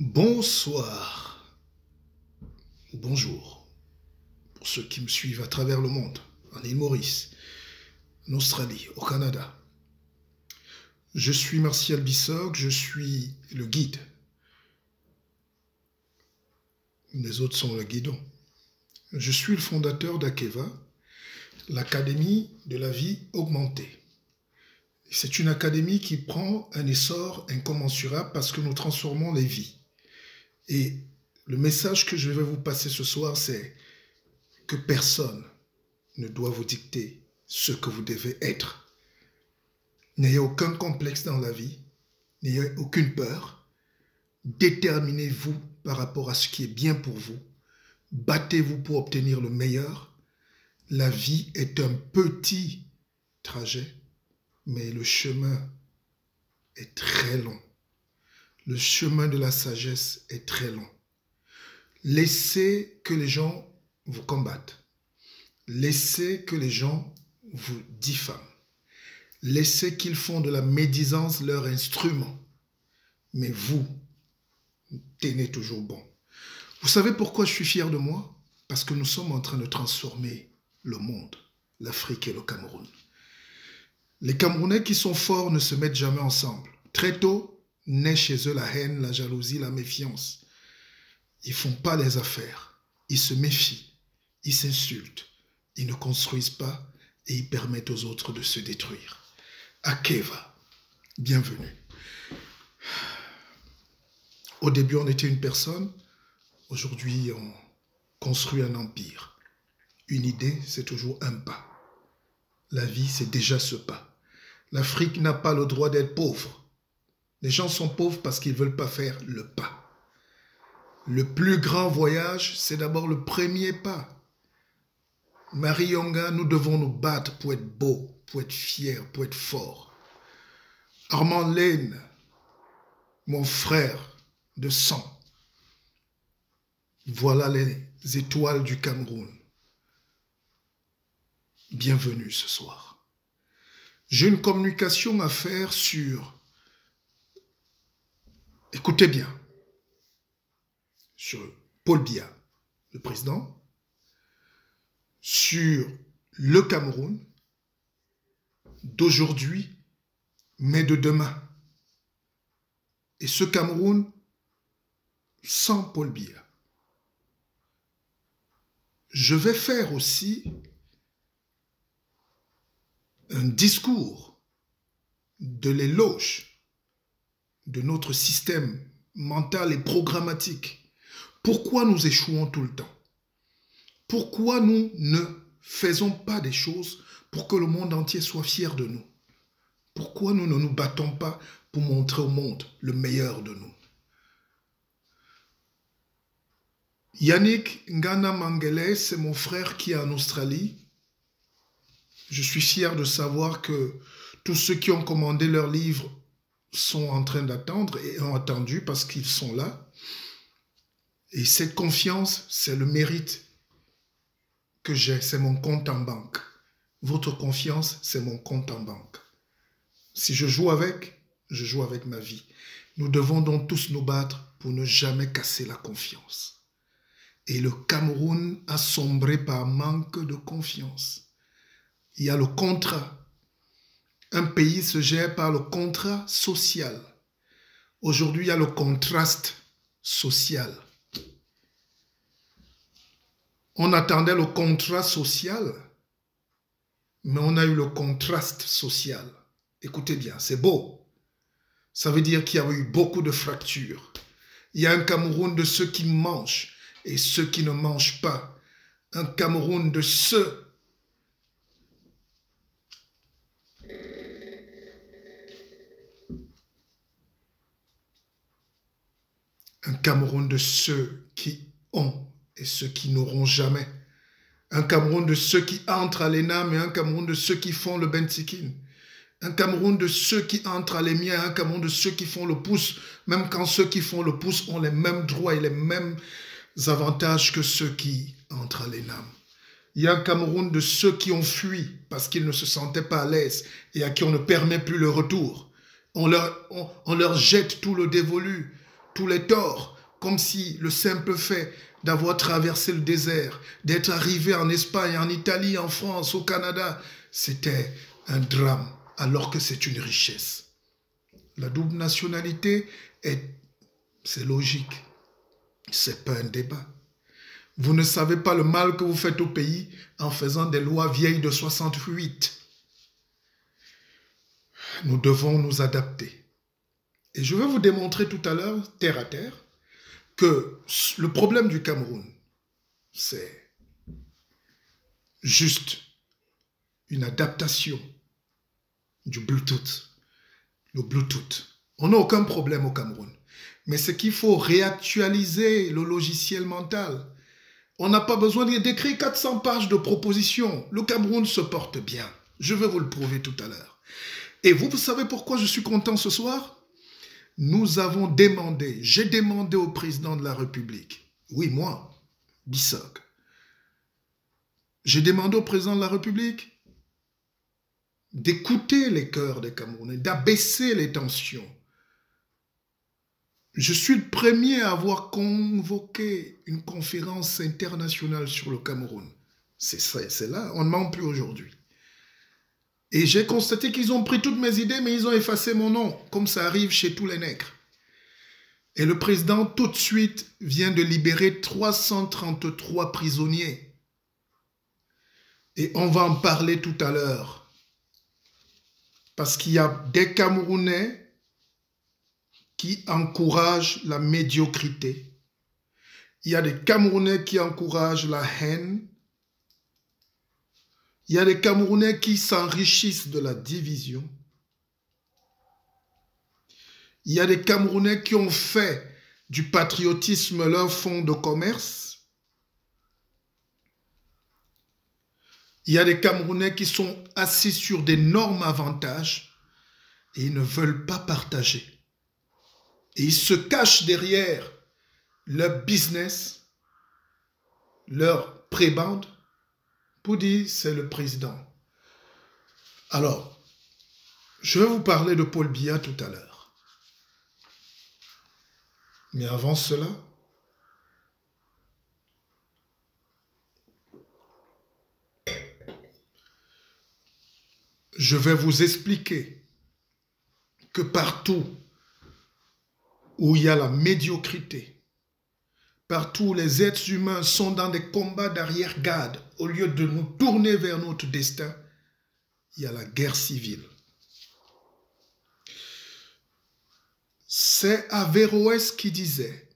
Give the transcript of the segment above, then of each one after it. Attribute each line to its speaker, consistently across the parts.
Speaker 1: Bonsoir, bonjour, pour ceux qui me suivent à travers le monde, en île Maurice, en Australie, au Canada. Je suis Martial Bissog, je suis le guide. Les autres sont le guidon. Je suis le fondateur d'Akeva, l'Académie de la vie augmentée. C'est une académie qui prend un essor incommensurable parce que nous transformons les vies. Et le message que je vais vous passer ce soir, c'est que personne ne doit vous dicter ce que vous devez être. N'ayez aucun complexe dans la vie, n'ayez aucune peur. Déterminez-vous par rapport à ce qui est bien pour vous. Battez-vous pour obtenir le meilleur. La vie est un petit trajet, mais le chemin est très long. Le chemin de la sagesse est très long. Laissez que les gens vous combattent. Laissez que les gens vous diffament. Laissez qu'ils font de la médisance leur instrument. Mais vous, tenez toujours bon. Vous savez pourquoi je suis fier de moi? Parce que nous sommes en train de transformer le monde, l'Afrique et le Cameroun. Les Camerounais qui sont forts ne se mettent jamais ensemble. Très tôt, naît chez eux la haine, la jalousie, la méfiance. Ils ne font pas les affaires. Ils se méfient. Ils s'insultent. Ils ne construisent pas et ils permettent aux autres de se détruire. Akeva, bienvenue. Au début, on était une personne. Aujourd'hui, on construit un empire. Une idée, c'est toujours un pas. La vie, c'est déjà ce pas. L'Afrique n'a pas le droit d'être pauvre. Les gens sont pauvres parce qu'ils ne veulent pas faire le pas. Le plus grand voyage, c'est d'abord le premier pas. Marie Yonga, nous devons nous battre pour être beaux, pour être fiers, pour être forts. Armand Lane, mon frère de sang. Voilà les étoiles du Cameroun. Bienvenue ce soir. J'ai une communication à faire sur... Écoutez bien, sur Paul Biya, le président, sur le Cameroun d'aujourd'hui, mais de demain. Et ce Cameroun sans Paul Biya. Je vais faire aussi un discours de l'éloge de notre système mental et programmatique. Pourquoi nous échouons tout le temps? Pourquoi nous ne faisons pas des choses pour que le monde entier soit fier de nous? Pourquoi nous ne nous battons pas pour montrer au monde le meilleur de nous? Yannick Ngana Mangele, c'est mon frère qui est en Australie. Je suis fier de savoir que tous ceux qui ont commandé leurs livres sont en train d'attendre et ont attendu parce qu'ils sont là. Et cette confiance, c'est le mérite que j'ai, c'est mon compte en banque. Votre confiance, c'est mon compte en banque. Si je joue avec ma vie. Nous devons donc tous nous battre pour ne jamais casser la confiance. Et le Cameroun a sombré par manque de confiance. Il y a le contrat. Un pays se gère par le contrat social. Aujourd'hui, il y a le contraste social. On attendait le contrat social, mais on a eu le contraste social. Écoutez bien, c'est beau. Ça veut dire qu'il y a eu beaucoup de fractures. Il y a un Cameroun de ceux qui mangent et ceux qui ne mangent pas. Un Cameroun de ceux un Cameroun de ceux qui ont et ceux qui n'auront jamais. Un Cameroun de ceux qui entrent à l'ENAM et un Cameroun de ceux qui font le Bentsikin. Un Cameroun de ceux qui entrent à l'EMIA et un Cameroun de ceux qui font le pouce, même quand ceux qui font le pouce ont les mêmes droits et les mêmes avantages que ceux qui entrent à l'ENAM. Il y a un Cameroun de ceux qui ont fui parce qu'ils ne se sentaient pas à l'aise et à qui on ne permet plus le retour. On leur jette tout le dévolu. tous les torts, comme si le simple fait d'avoir traversé le désert, d'être arrivé en Espagne, en Italie, en France, au Canada, c'était un drame, alors que c'est une richesse. La double nationalité, c'est logique. C'est pas un débat. Vous ne savez pas le mal que vous faites au pays en faisant des lois vieilles de 68. Nous devons nous adapter. Et je vais vous démontrer tout à l'heure, terre à terre, que le problème du Cameroun, c'est juste une adaptation du Bluetooth. Le Bluetooth. On n'a aucun problème au Cameroun. Mais c'est qu'il faut réactualiser le logiciel mental. On n'a pas besoin d'écrire 400 pages de propositions. Le Cameroun se porte bien. Je vais vous le prouver tout à l'heure. Et vous savez pourquoi je suis content ce soir? Nous avons demandé, j'ai demandé au président de la République, oui moi, Bissok, j'ai demandé au président de la République d'écouter les cœurs des Camerounais, d'abaisser les tensions. Je suis le premier à avoir convoqué une conférence internationale sur le Cameroun. C'est là, on ne ment plus aujourd'hui. Et j'ai constaté qu'ils ont pris toutes mes idées, mais ils ont effacé mon nom, comme ça arrive chez tous les nègres. Et le président, tout de suite, vient de libérer 333 prisonniers. Et on va en parler tout à l'heure. Parce qu'il y a des Camerounais qui encouragent la médiocrité. Il y a des Camerounais qui encouragent la haine. Il y a des Camerounais qui s'enrichissent de la division. Il y a des Camerounais qui ont fait du patriotisme leur fonds de commerce. Il y a des Camerounais qui sont assis sur d'énormes avantages et ils ne veulent pas partager. Et ils se cachent derrière leur business, leur prébande, pour dire c'est le président. Alors, je vais vous parler de Paul Biya tout à l'heure. Mais avant cela, je vais vous expliquer que partout où il y a la médiocrité, partout où les êtres humains sont dans des combats d'arrière-garde, au lieu de nous tourner vers notre destin, il y a la guerre civile. C'est Averroès qui disait,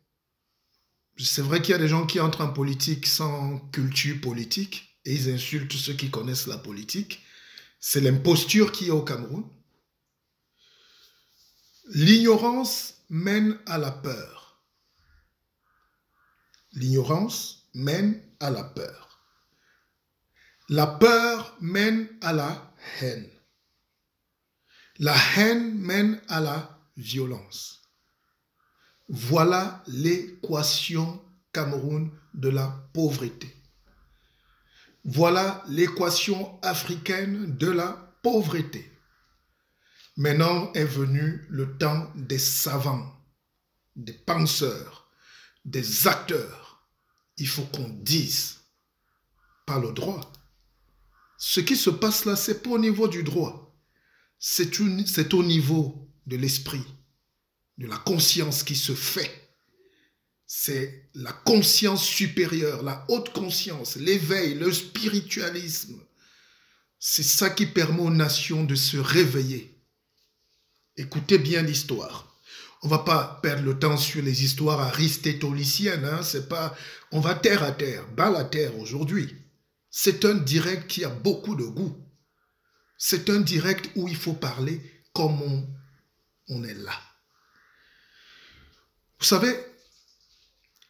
Speaker 1: c'est vrai qu'il y a des gens qui entrent en politique sans culture politique et ils insultent ceux qui connaissent la politique. C'est l'imposture qui est au Cameroun. L'ignorance mène à la peur. L'ignorance mène à la peur. La peur mène à la haine. La haine mène à la violence. Voilà l'équation Cameroun de la pauvreté. Voilà l'équation africaine de la pauvreté. Maintenant est venu le temps des savants, des penseurs, des acteurs. Il faut qu'on dise, pas le droit. Ce qui se passe là, c'est pas au niveau du droit. C'est au niveau de l'esprit, de la conscience qui se fait. C'est la conscience supérieure, la haute conscience, l'éveil, le spiritualisme. C'est ça qui permet aux nations de se réveiller. Écoutez bien l'histoire. On ne va pas perdre le temps sur les histoires aristotéliennes. C'est pas, on va terre à terre, bas à terre aujourd'hui. C'est un direct qui a beaucoup de goût. C'est un direct où il faut parler comme on est là. Vous savez,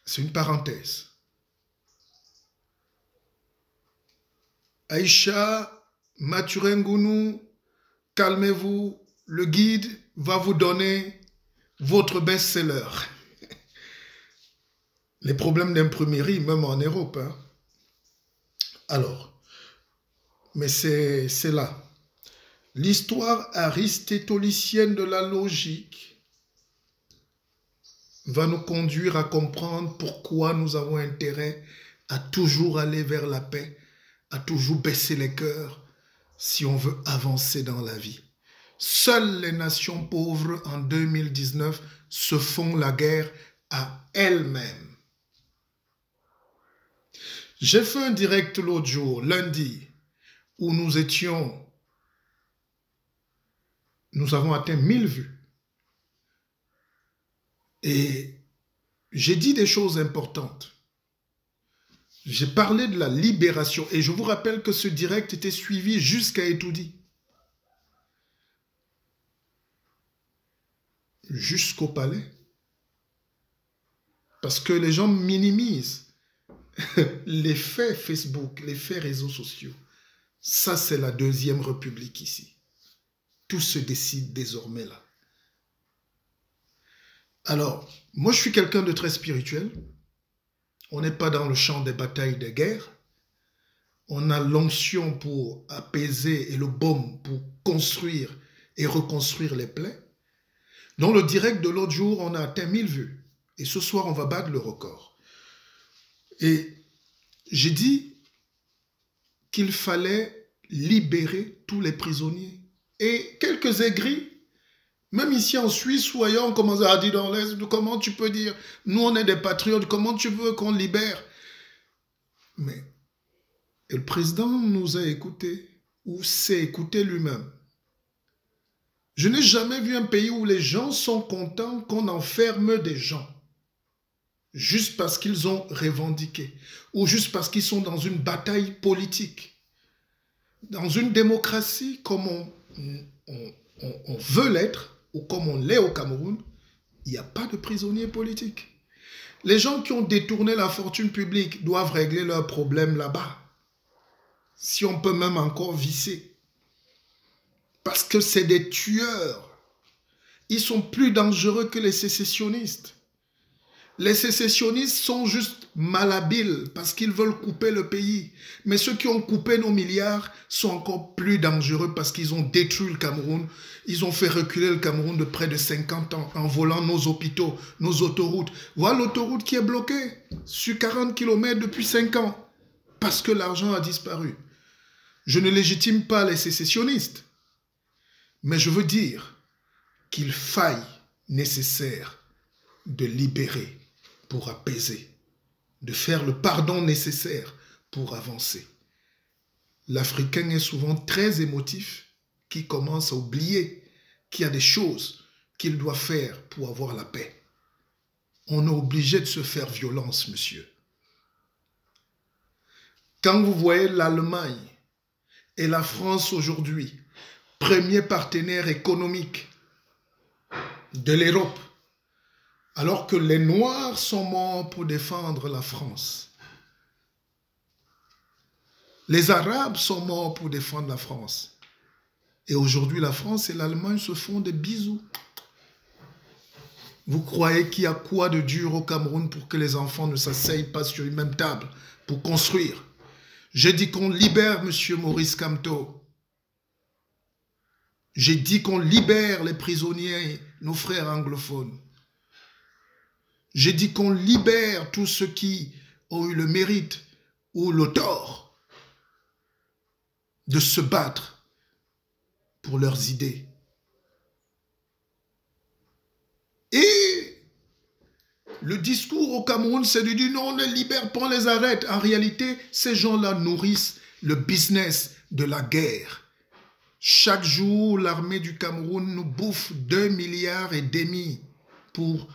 Speaker 1: c'est une parenthèse. Aïcha, Maturengounou, calmez-vous, le guide va vous donner votre best-seller. Les problèmes d'imprimerie, même en Europe. Alors, mais c'est là. L'histoire aristotélicienne de la logique va nous conduire à comprendre pourquoi nous avons intérêt à toujours aller vers la paix, à toujours baisser les cœurs si on veut avancer dans la vie. Seules les nations pauvres en 2019 se font la guerre à elles-mêmes. J'ai fait un direct l'autre jour, lundi, où nous avons atteint 1000 vues. Et j'ai dit des choses importantes. J'ai parlé de la libération et je vous rappelle que ce direct était suivi jusqu'à Etoudi. Jusqu'au palais. Parce que les gens minimisent les faits Facebook, les faits réseaux sociaux. Ça, c'est la deuxième république ici. Tout se décide désormais là. Alors, moi je suis quelqu'un de très spirituel. On n'est pas dans le champ des batailles, des guerres. On a l'onction pour apaiser et le baume pour construire et reconstruire les plaies. Dans le direct de l'autre jour, on a atteint 1000 vues. Et ce soir, on va battre le record. Et j'ai dit qu'il fallait libérer tous les prisonniers. Et quelques aigris, même ici en Suisse ou ailleurs, on commence à dire dans l'Est, comment tu peux dire, nous on est des patriotes, comment tu veux qu'on libère? Mais le président nous a écoutés, ou s'est écouté lui-même. Je n'ai jamais vu un pays où les gens sont contents qu'on enferme des gens, juste parce qu'ils ont revendiqué, ou juste parce qu'ils sont dans une bataille politique. Dans une démocratie comme on veut l'être, ou comme on l'est au Cameroun, il n'y a pas de prisonniers politiques. Les gens qui ont détourné la fortune publique doivent régler leurs problèmes là-bas. Si on peut même encore visser. Parce que c'est des tueurs. Ils sont plus dangereux que les sécessionnistes. Les sécessionnistes sont juste malhabiles parce qu'ils veulent couper le pays. Mais ceux qui ont coupé nos milliards sont encore plus dangereux parce qu'ils ont détruit le Cameroun. Ils ont fait reculer le Cameroun de près de 50 ans en volant nos hôpitaux, nos autoroutes. Voilà l'autoroute qui est bloquée sur 40 km depuis 5 ans parce que l'argent a disparu. Je ne légitime pas les sécessionnistes. Mais je veux dire qu'il faille nécessaire de libérer pour apaiser, de faire le pardon nécessaire pour avancer. L'Africain est souvent très émotif, qui commence à oublier qu'il y a des choses qu'il doit faire pour avoir la paix. On est obligé de se faire violence, monsieur. Quand vous voyez l'Allemagne et la France aujourd'hui, premier partenaire économique de l'Europe, alors que les Noirs sont morts pour défendre la France. Les Arabes sont morts pour défendre la France. Et aujourd'hui, la France et l'Allemagne se font des bisous. Vous croyez qu'il y a quoi de dur au Cameroun pour que les enfants ne s'asseyent pas sur une même table pour construire? J'ai dit qu'on libère M. Maurice Kamto. J'ai dit qu'on libère les prisonniers, nos frères anglophones. J'ai dit qu'on libère tous ceux qui ont eu le mérite ou le tort de se battre pour leurs idées. Et le discours au Cameroun, c'est de dire non, on les libère pas, on les arrête. En réalité, ces gens-là nourrissent le business de la guerre. Chaque jour, l'armée du Cameroun nous bouffe 2,5 milliards pour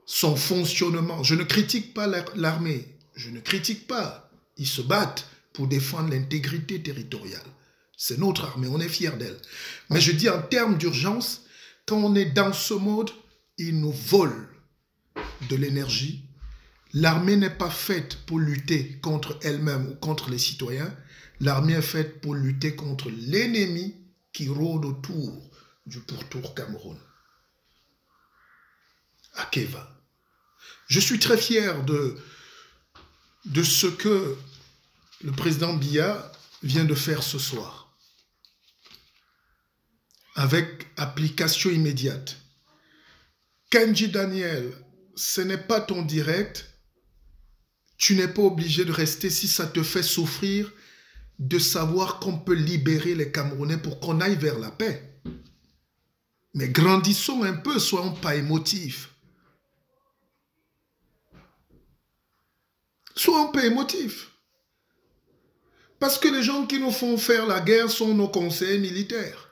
Speaker 1: son fonctionnement. Je ne critique pas l'armée. Je ne critique pas. Ils se battent pour défendre l'intégrité territoriale. C'est notre armée, on est fiers d'elle. Mais je dis en termes d'urgence, quand on est dans ce mode, ils nous volent de l'énergie. L'armée n'est pas faite pour lutter contre elle-même ou contre les citoyens. L'armée est faite pour lutter contre l'ennemi qui rôde autour du pourtour Cameroun. Akeva. Je suis très fier de ce que le président Biya vient de faire ce soir. Avec application immédiate. Kenji Daniel, ce n'est pas ton direct. Tu n'es pas obligé de rester si ça te fait souffrir de savoir qu'on peut libérer les Camerounais pour qu'on aille vers la paix. Mais grandissons un peu, soyons pas émotifs. Soyons pas émotifs. Parce que les gens qui nous font faire la guerre sont nos conseillers militaires.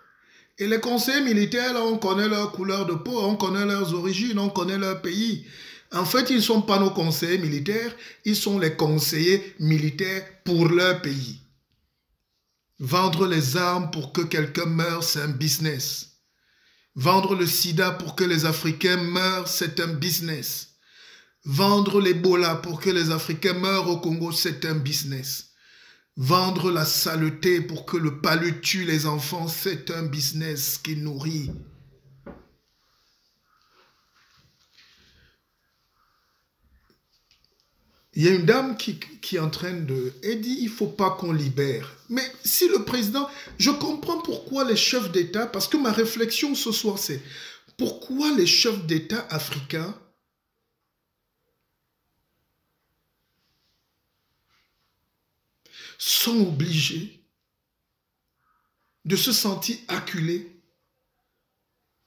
Speaker 1: Et les conseillers militaires, là, on connaît leur couleur de peau, on connaît leurs origines, on connaît leur pays. En fait, ils ne sont pas nos conseillers militaires, ils sont les conseillers militaires pour leur pays. Vendre les armes pour que quelqu'un meure, c'est un business. Vendre le sida pour que les Africains meurent, c'est un business. Vendre l'Ebola pour que les Africains meurent au Congo, c'est un business. Vendre la saleté pour que le palu tue les enfants, c'est un business qui nourrit. Il y a une dame qui est en train de... Elle dit, il ne faut pas qu'on libère. Mais si le président... Je comprends pourquoi les chefs d'État... Parce que ma réflexion ce soir, c'est... Pourquoi les chefs d'État africains sont obligés de se sentir acculés,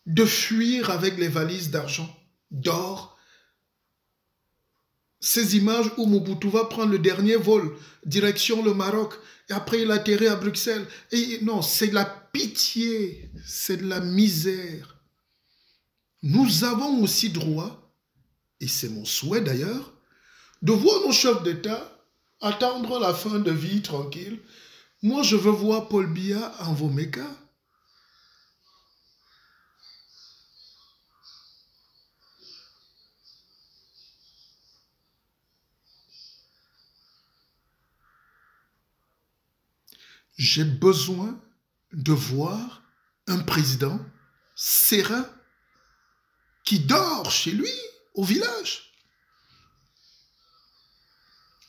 Speaker 1: de fuir avec les valises d'argent, d'or. Ces images où Mobutu va prendre le dernier vol, direction le Maroc, et après il atterrit à Bruxelles. Et non, c'est de la pitié, c'est de la misère. Nous avons aussi droit, et c'est mon souhait d'ailleurs, de voir nos chefs d'État attendre la fin de vie tranquille. Moi, je veux voir Paul Biya en Vomeka. J'ai besoin de voir un président serein qui dort chez lui, au village,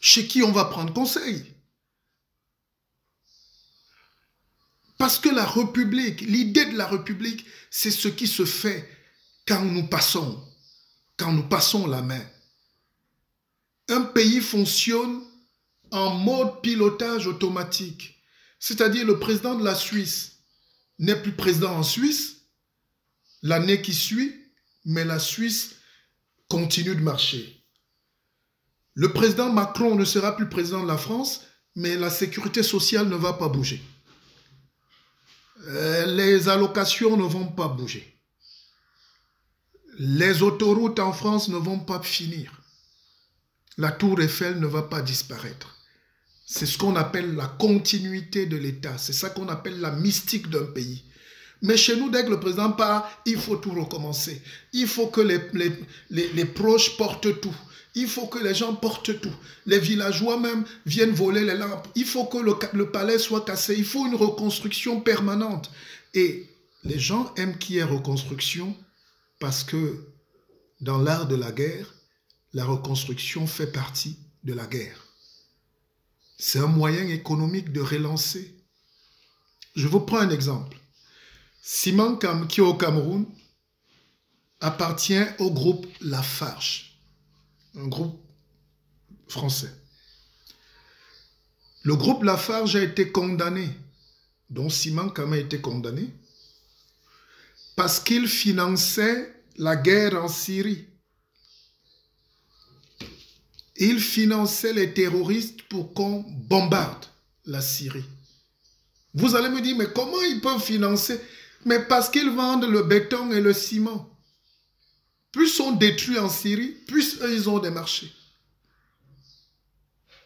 Speaker 1: chez qui on va prendre conseil. Parce que la République, l'idée de la République, c'est ce qui se fait quand nous passons la main. Un pays fonctionne en mode pilotage automatique. C'est-à-dire le président de la Suisse n'est plus président en Suisse l'année qui suit, mais la Suisse continue de marcher. Le président Macron ne sera plus président de la France, mais la sécurité sociale ne va pas bouger. Les allocations ne vont pas bouger. Les autoroutes en France ne vont pas finir. La tour Eiffel ne va pas disparaître. C'est ce qu'on appelle la continuité de l'État. C'est ça qu'on appelle la mystique d'un pays. Mais chez nous, dès que le président part, il faut tout recommencer. Il faut que les proches portent tout. Il faut que les gens portent tout. Les villageois même viennent voler les lampes. Il faut que le palais soit cassé. Il faut une reconstruction permanente. Et les gens aiment qu'il y ait reconstruction parce que dans l'art de la guerre, la reconstruction fait partie de la guerre. C'est un moyen économique de relancer. Je vous prends un exemple. Simancane, qui est au Cameroun, appartient au groupe Lafarge, un groupe français. Le groupe Lafarge a été condamné, dont Simancane a été condamné, parce qu'il finançait la guerre en Syrie. Il finançait les terroristes pour qu'on bombarde la Syrie. Vous allez me dire, mais comment ils peuvent financer? Mais parce qu'ils vendent le béton et le ciment. Plus on détruit en Syrie, plus eux, ils ont des marchés.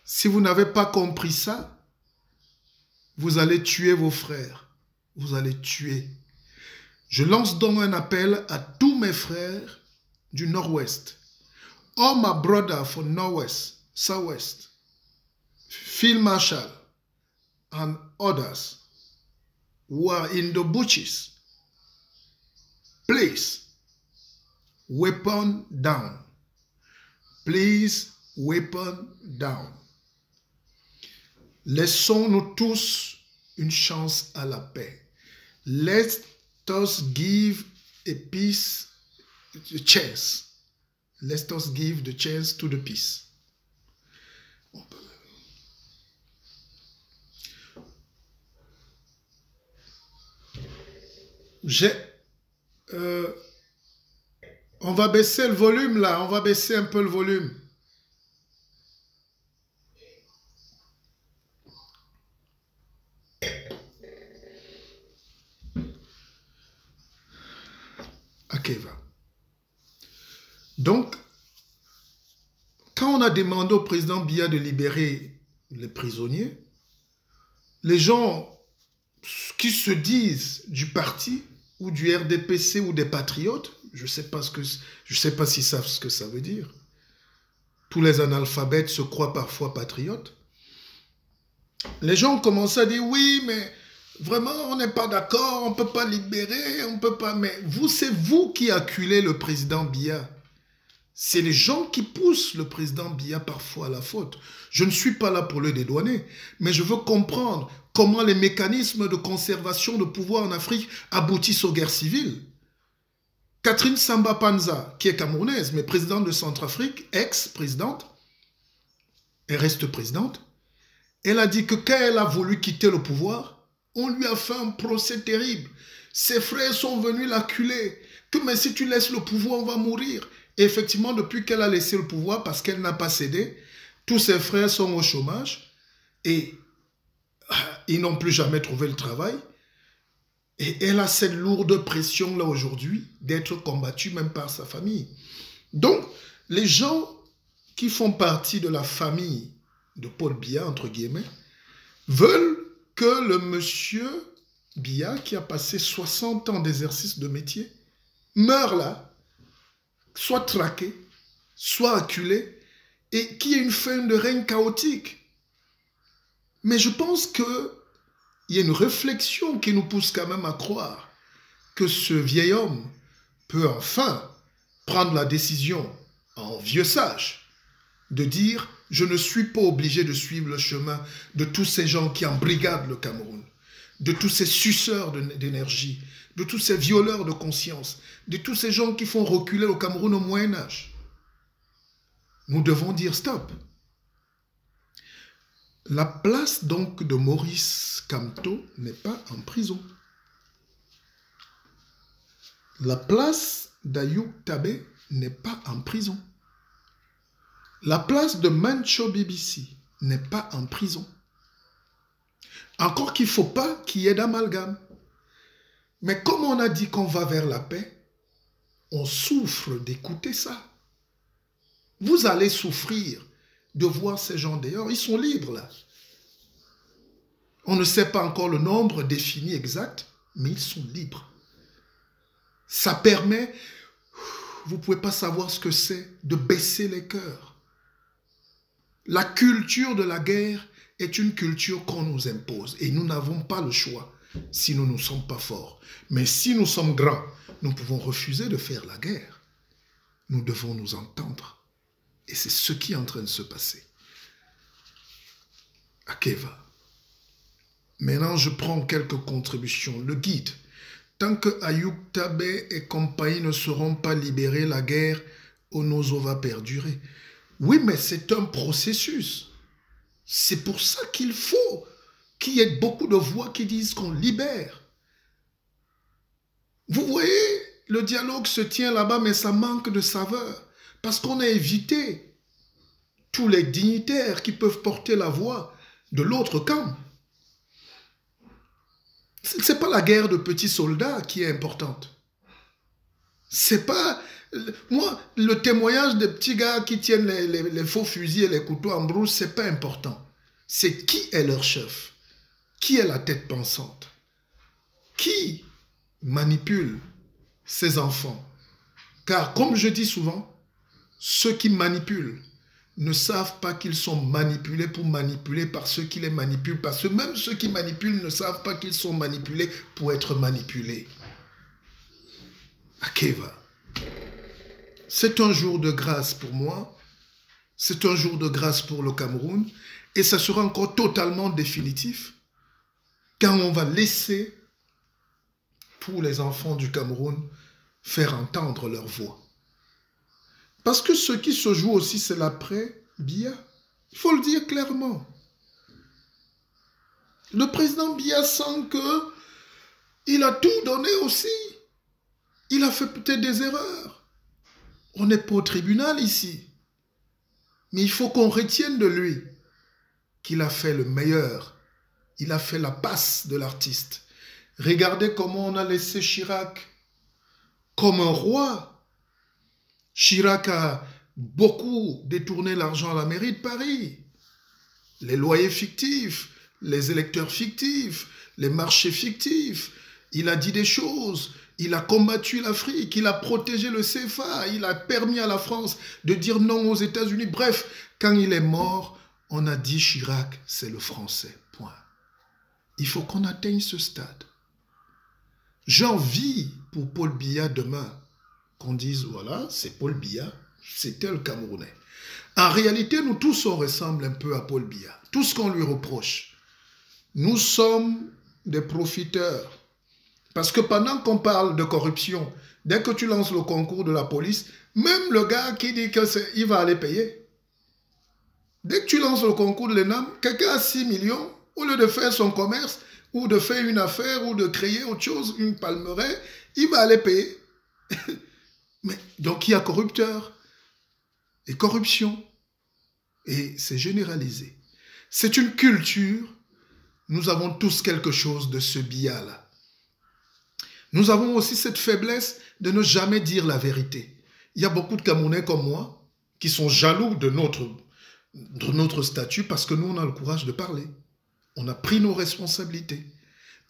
Speaker 1: Si vous n'avez pas compris ça, vous allez tuer vos frères. Vous allez tuer. Je lance donc un appel à tous mes frères du Nord-Ouest. All my brothers from Northwest, Southwest, Field Marshal, and others who are in the bushes, please, weapon down. Please, weapon down. Laissons-nous tous une chance à la paix. Let us give a peace the chance. Let us give the chance to the peace. On va baisser le volume là, on va baisser un peu le volume. Akeva. Donc, quand on a demandé au président Biya de libérer les prisonniers, les gens qui se disent du parti ou du RDPC ou des patriotes, je ne sais pas s'ils savent ce que ça veut dire. Tous les analphabètes se croient parfois patriotes. Les gens commencent à dire oui, mais vraiment on n'est pas d'accord, on ne peut pas libérer, on ne peut pas. Mais c'est vous qui acculez le président Biya. C'est les gens qui poussent le président Biya parfois à la faute. Je ne suis pas là pour le dédouaner, mais je veux comprendre comment les mécanismes de conservation de pouvoir en Afrique aboutissent aux guerres civiles. Catherine Samba Panza, qui est camerounaise, mais présidente de Centrafrique, ex-présidente, elle reste présidente, elle a dit que quand elle a voulu quitter le pouvoir, on lui a fait un procès terrible. Ses frères sont venus l'acculer, que mais si tu laisses le pouvoir, on va mourir. Et effectivement, depuis qu'elle a laissé le pouvoir, parce qu'elle n'a pas cédé, tous ses frères sont au chômage et ils n'ont plus jamais trouvé le travail. Et elle a cette lourde pression-là aujourd'hui d'être combattue même par sa famille. Donc, les gens qui font partie de la famille de Paul Biya, entre guillemets, veulent que le monsieur Biya, qui a passé 60 ans d'exercice de métier, meure là, soit traqué, soit acculé, et qu'il y ait une fin de règne chaotique. Mais je pense qu'il y a une réflexion qui nous pousse quand même à croire que ce vieil homme peut enfin prendre la décision, en vieux sage, de dire « Je ne suis pas obligé de suivre le chemin de tous ces gens qui embrigadent le Cameroun, de tous ces suceurs d'énergie, de tous ces violeurs de conscience, de tous ces gens qui font reculer le Cameroun au Moyen-Âge. » Nous devons dire stop. La place donc de Maurice Kamto n'est pas en prison. La place d'Ayoub Tabé n'est pas en prison. La place de Mancho BBC n'est pas en prison. Encore qu'il ne faut pas qu'il y ait d'amalgame. Mais comme on a dit qu'on va vers la paix, on souffre d'écouter ça. Vous allez souffrir de voir ces gens dehors. Ils sont libres là. On ne sait pas encore le nombre défini exact, mais ils sont libres. Ça permet, vous ne pouvez pas savoir ce que c'est, de baisser les cœurs. La culture de la guerre est une culture qu'on nous impose et nous n'avons pas le choix si nous ne sommes pas forts. Mais si nous sommes grands, nous pouvons refuser de faire la guerre. Nous devons nous entendre. Et c'est ce qui est en train de se passer. Akeva. Maintenant, je prends quelques contributions. Le guide. Tant que Ayoub Tabé et compagnie ne seront pas libérés, la guerre au Nozo va perdurer. Oui, mais c'est un processus. C'est pour ça qu'il faut qu'il y ait beaucoup de voix qui disent qu'on libère. Vous voyez, le dialogue se tient là-bas, mais ça manque de saveur. Parce qu'on a évité tous les dignitaires qui peuvent porter la voix de l'autre camp. Ce n'est pas la guerre de petits soldats qui est importante. C'est pas... Moi, le témoignage des petits gars qui tiennent les faux fusils et les couteaux en brousse, ce n'est pas important. C'est qui est leur chef? Qui est la tête pensante? Qui manipule ces enfants? Car, comme je dis souvent, ceux qui manipulent ne savent pas qu'ils sont manipulés pour manipuler par ceux qui les manipulent. Parce que même ceux qui manipulent ne savent pas qu'ils sont manipulés pour être manipulés. Akeva. C'est un jour de grâce pour moi. C'est un jour de grâce pour le Cameroun. Et ça sera encore totalement définitif quand on va laisser tous les enfants du Cameroun faire entendre leur voix. Parce que ce qui se joue aussi, c'est l'après-Biya. Il faut le dire clairement. Le président Biya sent qu'il a tout donné aussi. Il a fait peut-être des erreurs. On n'est pas au tribunal ici. Mais il faut qu'on retienne de lui qu'il a fait le meilleur. Il a fait la passe de l'artiste. Regardez comment on a laissé Chirac comme un roi. Chirac a beaucoup détourné l'argent à la mairie de Paris. Les loyers fictifs, les électeurs fictifs, les marchés fictifs. Il a dit des choses. Il a combattu l'Afrique. Il a protégé le CFA. Il a permis à la France de dire non aux États-Unis. Bref, quand il est mort, on a dit Chirac, c'est le français. Point. Il faut qu'on atteigne ce stade. J'envie pour Paul Biya demain qu'on dise, voilà, c'est Paul Biya, c'était le Camerounais. En réalité, nous tous, on ressemble un peu à Paul Biya. Tout ce qu'on lui reproche. Nous sommes des profiteurs. Parce que pendant qu'on parle de corruption, dès que tu lances le concours de la police, même le gars qui dit qu'il va aller payer. Dès que tu lances le concours de l'ENAM, quelqu'un a 6 millions, au lieu de faire son commerce, ou de faire une affaire, ou de créer autre chose, une palmeraie, il va aller payer. Mais, donc il y a corrupteur et corruption. Et c'est généralisé. C'est une culture. Nous avons tous quelque chose de ce biais-là. Nous avons aussi cette faiblesse de ne jamais dire la vérité. Il y a beaucoup de Camerounais comme moi qui sont jaloux de notre statut parce que nous, on a le courage de parler. On a pris nos responsabilités.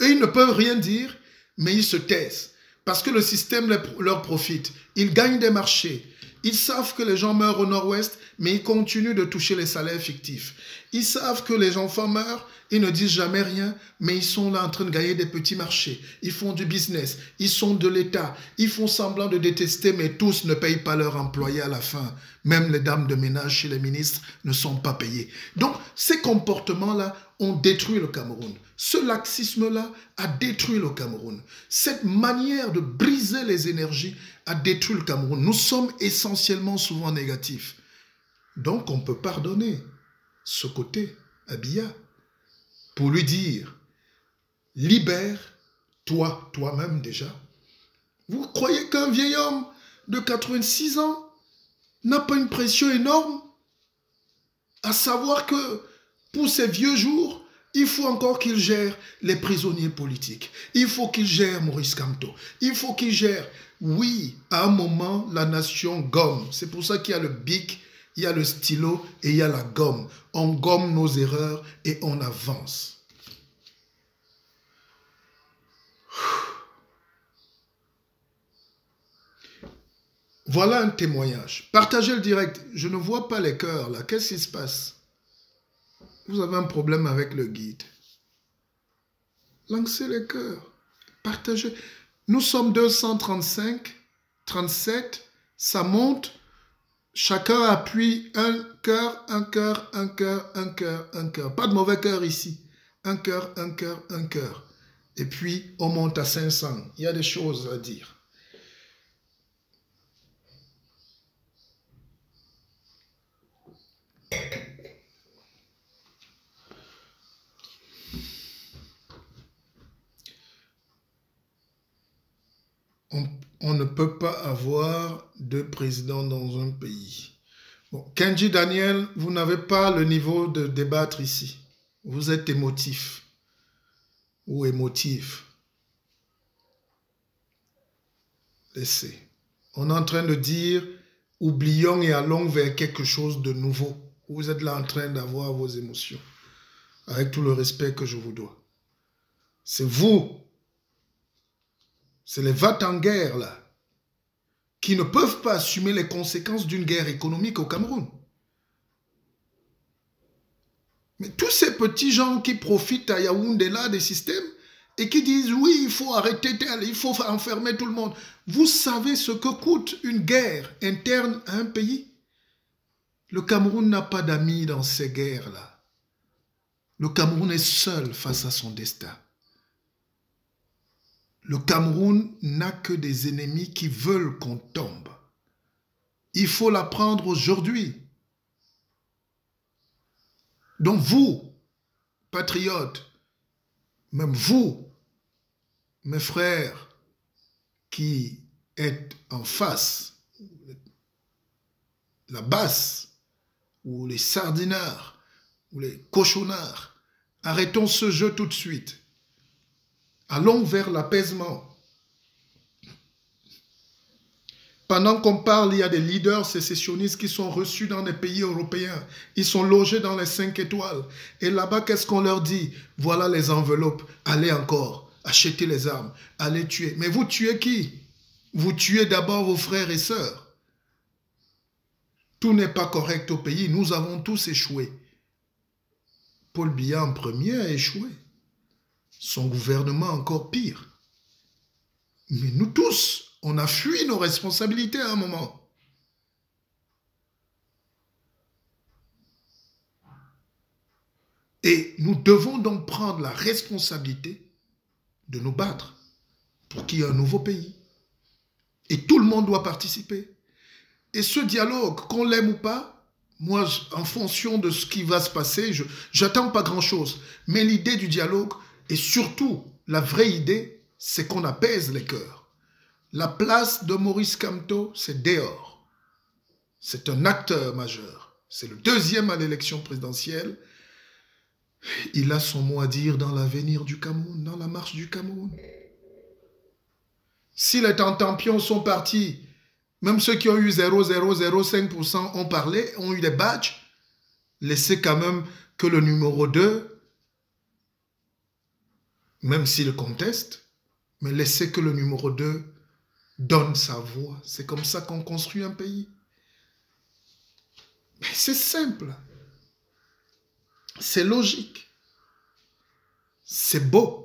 Speaker 1: Eux, ils ne peuvent rien dire, mais ils se taisent. Parce que le système leur profite. Ils gagnent des marchés. Ils savent que les gens meurent au nord-ouest, mais ils continuent de toucher les salaires fictifs. Ils savent que les enfants meurent, ils ne disent jamais rien, mais ils sont là en train de gagner des petits marchés. Ils font du business, ils sont de l'État, ils font semblant de détester, mais tous ne payent pas leurs employés à la fin. Même les dames de ménage chez les ministres ne sont pas payées. Donc, ces comportements-là ont détruit le Cameroun. Ce laxisme-là a détruit le Cameroun. Cette manière de briser les énergies a détruit le Cameroun. Nous sommes essentiellement souvent négatifs. Donc, on peut pardonner ce côté à Biya pour lui dire, libère-toi, toi-même déjà. Vous croyez qu'un vieil homme de 86 ans n'a pas une pression énorme? À savoir que pour ses vieux jours, il faut encore qu'il gère les prisonniers politiques. Il faut qu'il gère Maurice Kamto. Il faut qu'il gère... Oui, à un moment, la nation gomme. C'est pour ça qu'il y a le bic, il y a le stylo et il y a la gomme. On gomme nos erreurs et on avance. Voilà un témoignage. Partagez le direct. Je ne vois pas les cœurs là. Qu'est-ce qui se passe? Vous avez un problème avec le guide. Lancez les cœurs. Partagez. Nous sommes 235, 37. Ça monte. Chacun appuie un cœur, un cœur, un cœur, un cœur, un cœur. Pas de mauvais cœur ici. Un cœur, un cœur, un cœur. Et puis, on monte à 500. Il y a des choses à dire. On ne peut pas avoir deux présidents dans un pays. Bon, Kenji Daniel, vous n'avez pas le niveau de débattre ici. Vous êtes émotif ou émotif. Laissez. On est en train de dire, oublions et allons vers quelque chose de nouveau. Vous êtes là en train d'avoir vos émotions. Avec tout le respect que je vous dois. C'est vous. C'est les va-t-en-guerre là, qui ne peuvent pas assumer les conséquences d'une guerre économique au Cameroun. Mais tous ces petits gens qui profitent à Yaoundé là des systèmes et qui disent oui, il faut arrêter tel, il faut enfermer tout le monde. Vous savez ce que coûte une guerre interne à un pays? Le Cameroun n'a pas d'amis dans ces guerres-là. Le Cameroun est seul face à son destin. Le Cameroun n'a que des ennemis qui veulent qu'on tombe. Il faut l'apprendre aujourd'hui. Donc vous, patriotes, même vous, mes frères, qui êtes en face, la basse, ou les sardinards, ou les cochonnards, arrêtons ce jeu tout de suite. Allons vers l'apaisement. Pendant qu'on parle, il y a des leaders sécessionnistes qui sont reçus dans les pays européens. Ils sont logés dans les 5 étoiles. Et là-bas, qu'est-ce qu'on leur dit? Voilà les enveloppes. Allez encore, achetez les armes, allez tuer. Mais vous tuez qui? Vous tuez d'abord vos frères et sœurs. Tout n'est pas correct au pays. Nous avons tous échoué. Paul Biya en premier a échoué. Son gouvernement encore pire. Mais nous tous, on a fui nos responsabilités à un moment. Et nous devons donc prendre la responsabilité de nous battre pour qu'il y ait un nouveau pays. Et tout le monde doit participer. Et ce dialogue, qu'on l'aime ou pas, moi, en fonction de ce qui va se passer, j'attends pas grand-chose. Mais l'idée du dialogue, et surtout, la vraie idée, c'est qu'on apaise les cœurs. La place de Maurice Kamto, c'est dehors. C'est un acteur majeur. C'est le deuxième à l'élection présidentielle. Il a son mot à dire dans l'avenir du Cameroun, dans la marche du Cameroun. Si les tentampions sont partis, même ceux qui ont eu 0,005% ont parlé, ont eu des badges, laissez quand même que le numéro 2, même s'il conteste, mais laissez que le numéro 2 donne sa voix. C'est comme ça qu'on construit un pays. Mais c'est simple. C'est logique. C'est beau.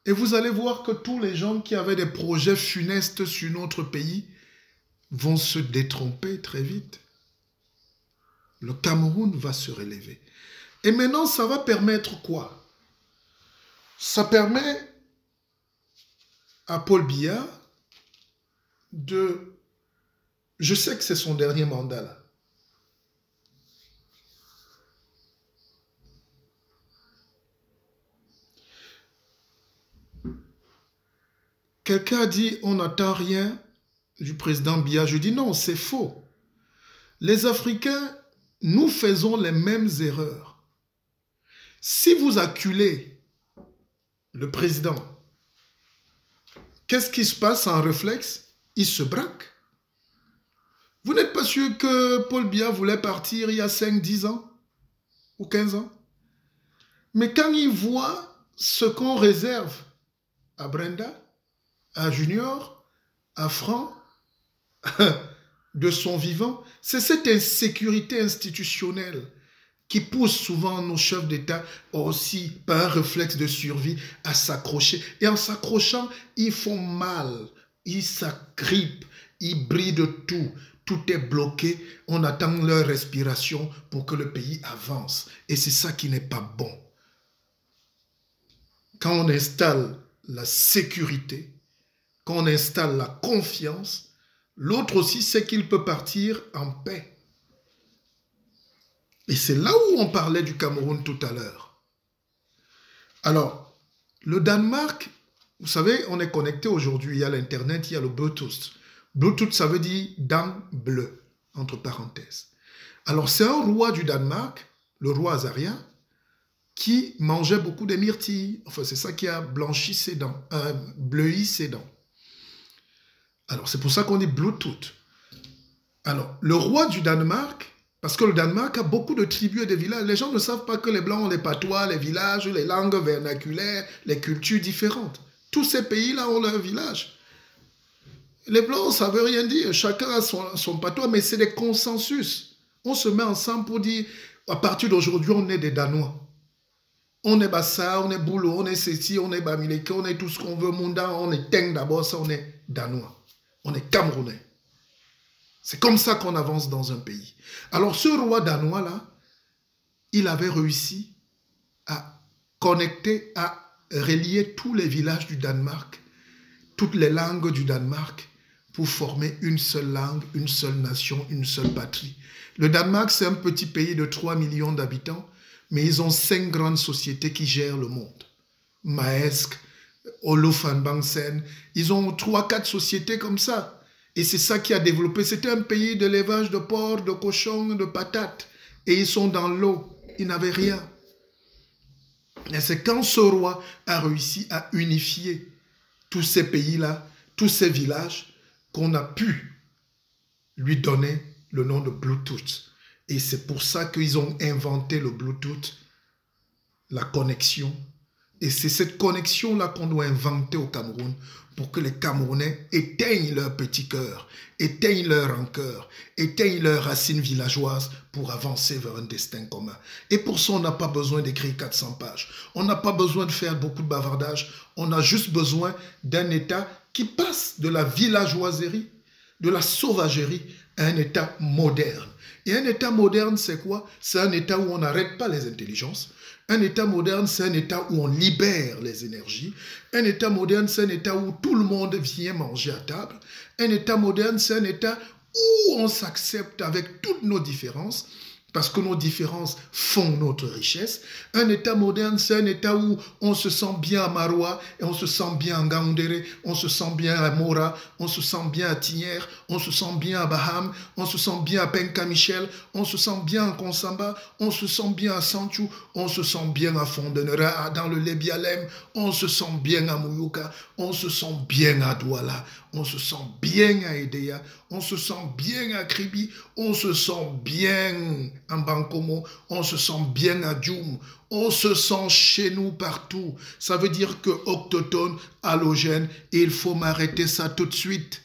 Speaker 1: Et vous allez voir que tous les gens qui avaient des projets funestes sur notre pays vont se détromper très vite. Le Cameroun va se relever. Et maintenant, ça va permettre quoi? Ça permet à Paul Biya de... Je sais que c'est son dernier mandat là. Quelqu'un a dit on n'attend rien du président Biya. Je dis non, c'est faux. Les Africains, nous faisons les mêmes erreurs. Si vous acculez le président, qu'est-ce qui se passe en réflexe? Il se braque. Vous n'êtes pas sûr que Paul Biya voulait partir il y a 5, 10 ans ou 15 ans? Mais quand il voit ce qu'on réserve à Brenda, à Junior, à Franck, de son vivant, c'est cette insécurité institutionnelle qui pousse souvent nos chefs d'État aussi, par un réflexe de survie, à s'accrocher. Et en s'accrochant, ils font mal, ils s'agrippent, ils brillent de tout. Tout est bloqué, on attend leur respiration pour que le pays avance. Et c'est ça qui n'est pas bon. Quand on installe la sécurité, quand on installe la confiance, l'autre aussi sait qu'il peut partir en paix. Et c'est là où on parlait du Cameroun tout à l'heure. Alors, le Danemark, vous savez, on est connecté aujourd'hui, il y a l'Internet, il y a le Bluetooth. Bluetooth, ça veut dire dent bleue, entre parenthèses. Alors, c'est un roi du Danemark, le roi Azaria, qui mangeait beaucoup de myrtilles. Enfin, c'est ça qui a blanchi ses dents, bleui ses dents. Alors, c'est pour ça qu'on dit Bluetooth. Alors, le roi du Danemark, parce que le Danemark a beaucoup de tribus et de villages, les gens ne savent pas que les Blancs ont les patois, les villages, les langues vernaculaires, les cultures différentes. Tous ces pays-là ont leur village. Les Blancs, ça ne veut rien dire. Chacun a son patois, mais c'est des consensus. On se met ensemble pour dire, à partir d'aujourd'hui, on est des Danois. On est Bassa, on est Boulot, on est Séti, on est Bamileke, on est tout ce qu'on veut, Munda, on est Teng d'abord, ça, on est Danois. On est Camerounais. C'est comme ça qu'on avance dans un pays. Alors, ce roi danois-là, il avait réussi à connecter, à relier tous les villages du Danemark, toutes les langues du Danemark, pour former une seule langue, une seule nation, une seule patrie. Le Danemark, c'est un petit pays de 3 millions d'habitants, mais ils ont 5 grandes sociétés qui gèrent le monde. Maersk, Olof Hansen, ils ont 3-4 sociétés comme ça. Et c'est ça qui a développé. C'était un pays de l'élevage de porcs, de cochons, de patates. Et ils sont dans l'eau. Ils n'avaient rien. Et c'est quand ce roi a réussi à unifier tous ces pays-là, tous ces villages, qu'on a pu lui donner le nom de Bluetooth. Et c'est pour ça qu'ils ont inventé le Bluetooth, la connexion. Et c'est cette connexion-là qu'on doit inventer au Cameroun pour que les Camerounais éteignent leur petit cœur, éteignent leur rancœur, éteignent leurs racines villageoises pour avancer vers un destin commun. Et pour ça, on n'a pas besoin d'écrire 400 pages. On n'a pas besoin de faire beaucoup de bavardage. On a juste besoin d'un État qui passe de la villageoiserie, de la sauvagerie, à un État moderne. Et un État moderne, c'est quoi? C'est un État où on n'arrête pas les intelligences. Un État moderne, c'est un État où on libère les énergies. Un État moderne, c'est un État où tout le monde vient manger à table. Un État moderne, c'est un État où on s'accepte avec toutes nos différences, parce que nos différences font notre richesse. Un État moderne, c'est un État où on se sent bien à Maroua, et on se sent bien à Ngaoundéré, on se sent bien à Mora, on se sent bien à Tignière, on se sent bien à Baham, on se sent bien à Penka-Michel, on se sent bien à Konsamba, on se sent bien à Sanchou, on se sent bien à Fondenera, dans le Lébialem, on se sent bien à Mouyouka, on se sent bien à Douala, on se sent bien à Edea, on se sent bien à Kribi, on se sent bien à Bankomo, on se sent bien à Djoum, on se sent chez nous partout. Ça veut dire que autochtone, allogène, et il faut m'arrêter ça tout de suite.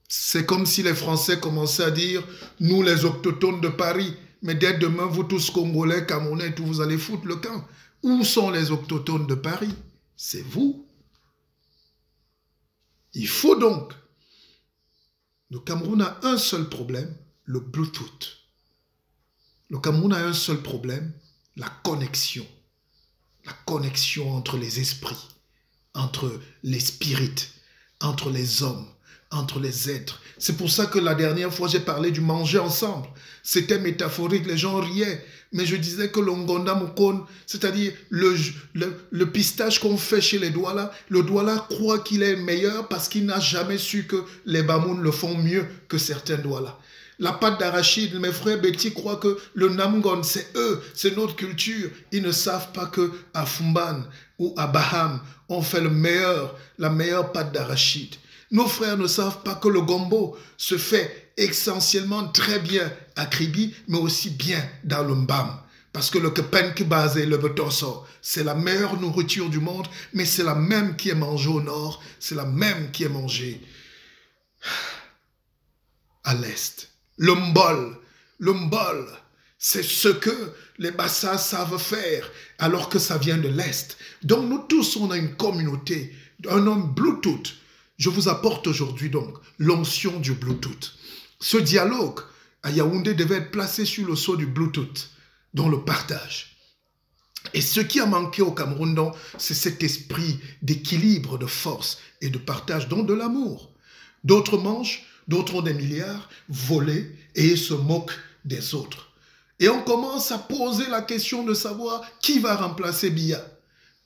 Speaker 1: C'est comme si les Français commençaient à dire, nous les autochtones de Paris, mais dès demain, vous tous Congolais, Camerounais, tout, vous allez foutre le camp. Où sont les autochtones de Paris? C'est vous. Il faut donc. Le Cameroun a un seul problème, le Bluetooth. Le Cameroun a un seul problème, la connexion. La connexion entre les esprits, entre les spirites, entre les hommes, entre les êtres. C'est pour ça que la dernière fois, j'ai parlé du manger ensemble. C'était métaphorique, les gens riaient. Mais je disais que le Ngonda Mokon, c'est-à-dire le pistache qu'on fait chez les Douala, le Douala croit qu'il est meilleur parce qu'il n'a jamais su que les Bamoun le font mieux que certains Douala. La pâte d'arachide, mes frères Betty croient que le Namgon, c'est eux, c'est notre culture. Ils ne savent pas qu'à Fumban ou à Baham, on fait la meilleure pâte d'arachide. Nos frères ne savent pas que le gombo se fait essentiellement très bien à Kribi, mais aussi bien dans le Mbam. Parce que le kepenki basé, le betosso, c'est la meilleure nourriture du monde, mais c'est la même qui est mangée au nord, c'est la même qui est mangée à l'est. Le mbol, c'est ce que les Bassas savent faire, alors que ça vient de l'est. Donc nous tous, on a une communauté, un homme Bluetooth. Je vous apporte aujourd'hui donc l'onction du Bluetooth. Ce dialogue à Yaoundé devait être placé sur le sceau du Bluetooth, dans le partage. Et ce qui a manqué au Cameroun, donc, c'est cet esprit d'équilibre, de force et de partage, donc de l'amour. D'autres mangent, d'autres ont des milliards, volés, et se moquent des autres. Et on commence à poser la question de savoir qui va remplacer Biya.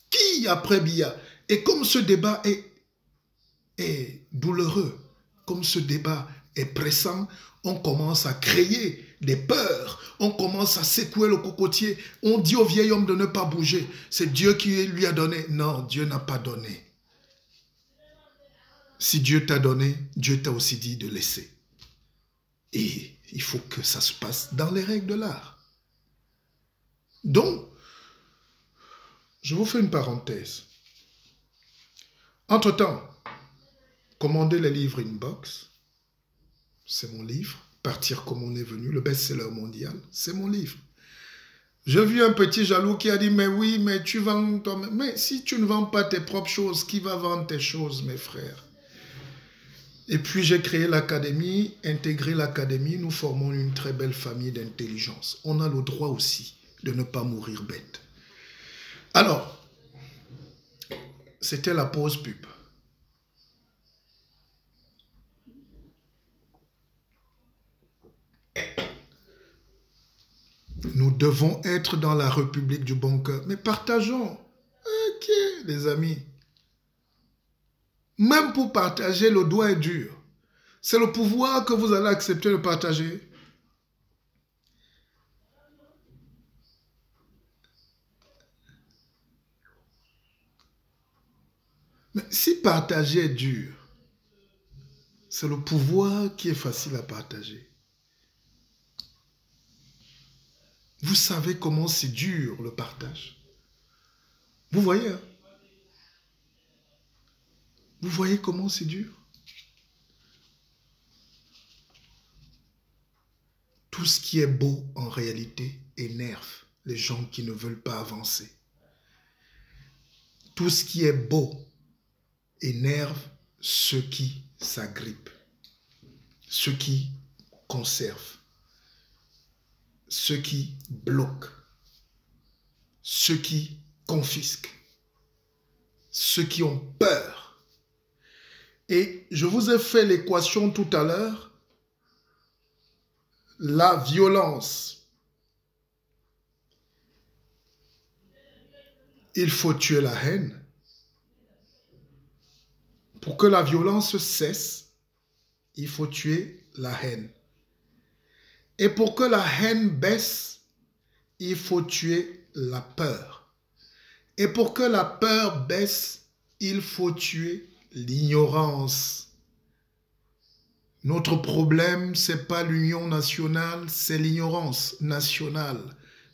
Speaker 1: Qui après Biya? Et comme ce débat est douloureux, comme ce débat est pressant, on commence à créer des peurs, on commence à secouer le cocotier, on dit au vieil homme de ne pas bouger, c'est Dieu qui lui a donné. Non, Dieu n'a pas donné. Si Dieu t'a donné, Dieu t'a aussi dit de laisser. Et il faut que ça se passe dans les règles de l'art. Donc, je vous fais une parenthèse. Entre-temps, commandez les livres Inbox, c'est mon livre. Partir comme on est venu, le best-seller mondial, c'est mon livre. J'ai vu un petit jaloux qui a dit, mais oui, mais tu vends toi-même. Mais si tu ne vends pas tes propres choses, qui va vendre tes choses, mes frères? Et puis j'ai créé l'académie, intégré l'académie, nous formons une très belle famille d'intelligence. On a le droit aussi de ne pas mourir bête. Alors, c'était la pause pub. Nous devons être dans la République du bon cœur. Mais partageons. Ok, les amis. Même pour partager, le doigt est dur. C'est le pouvoir que vous allez accepter de partager. Mais si partager est dur, c'est le pouvoir qui est facile à partager. Vous savez comment c'est dur le partage. Vous voyez, hein? Vous voyez comment c'est dur? Tout ce qui est beau, en réalité, énerve les gens qui ne veulent pas avancer. Tout ce qui est beau énerve ceux qui s'agrippent, ceux qui conservent, ceux qui bloquent, ceux qui confisquent, ceux qui ont peur. Et je vous ai fait l'équation tout à l'heure. La violence, il faut tuer la haine. Pour que la violence cesse, il faut tuer la haine. Et pour que la haine baisse, il faut tuer la peur. Et pour que la peur baisse, il faut tuer l'ignorance. Notre problème, ce n'est pas l'union nationale, c'est l'ignorance nationale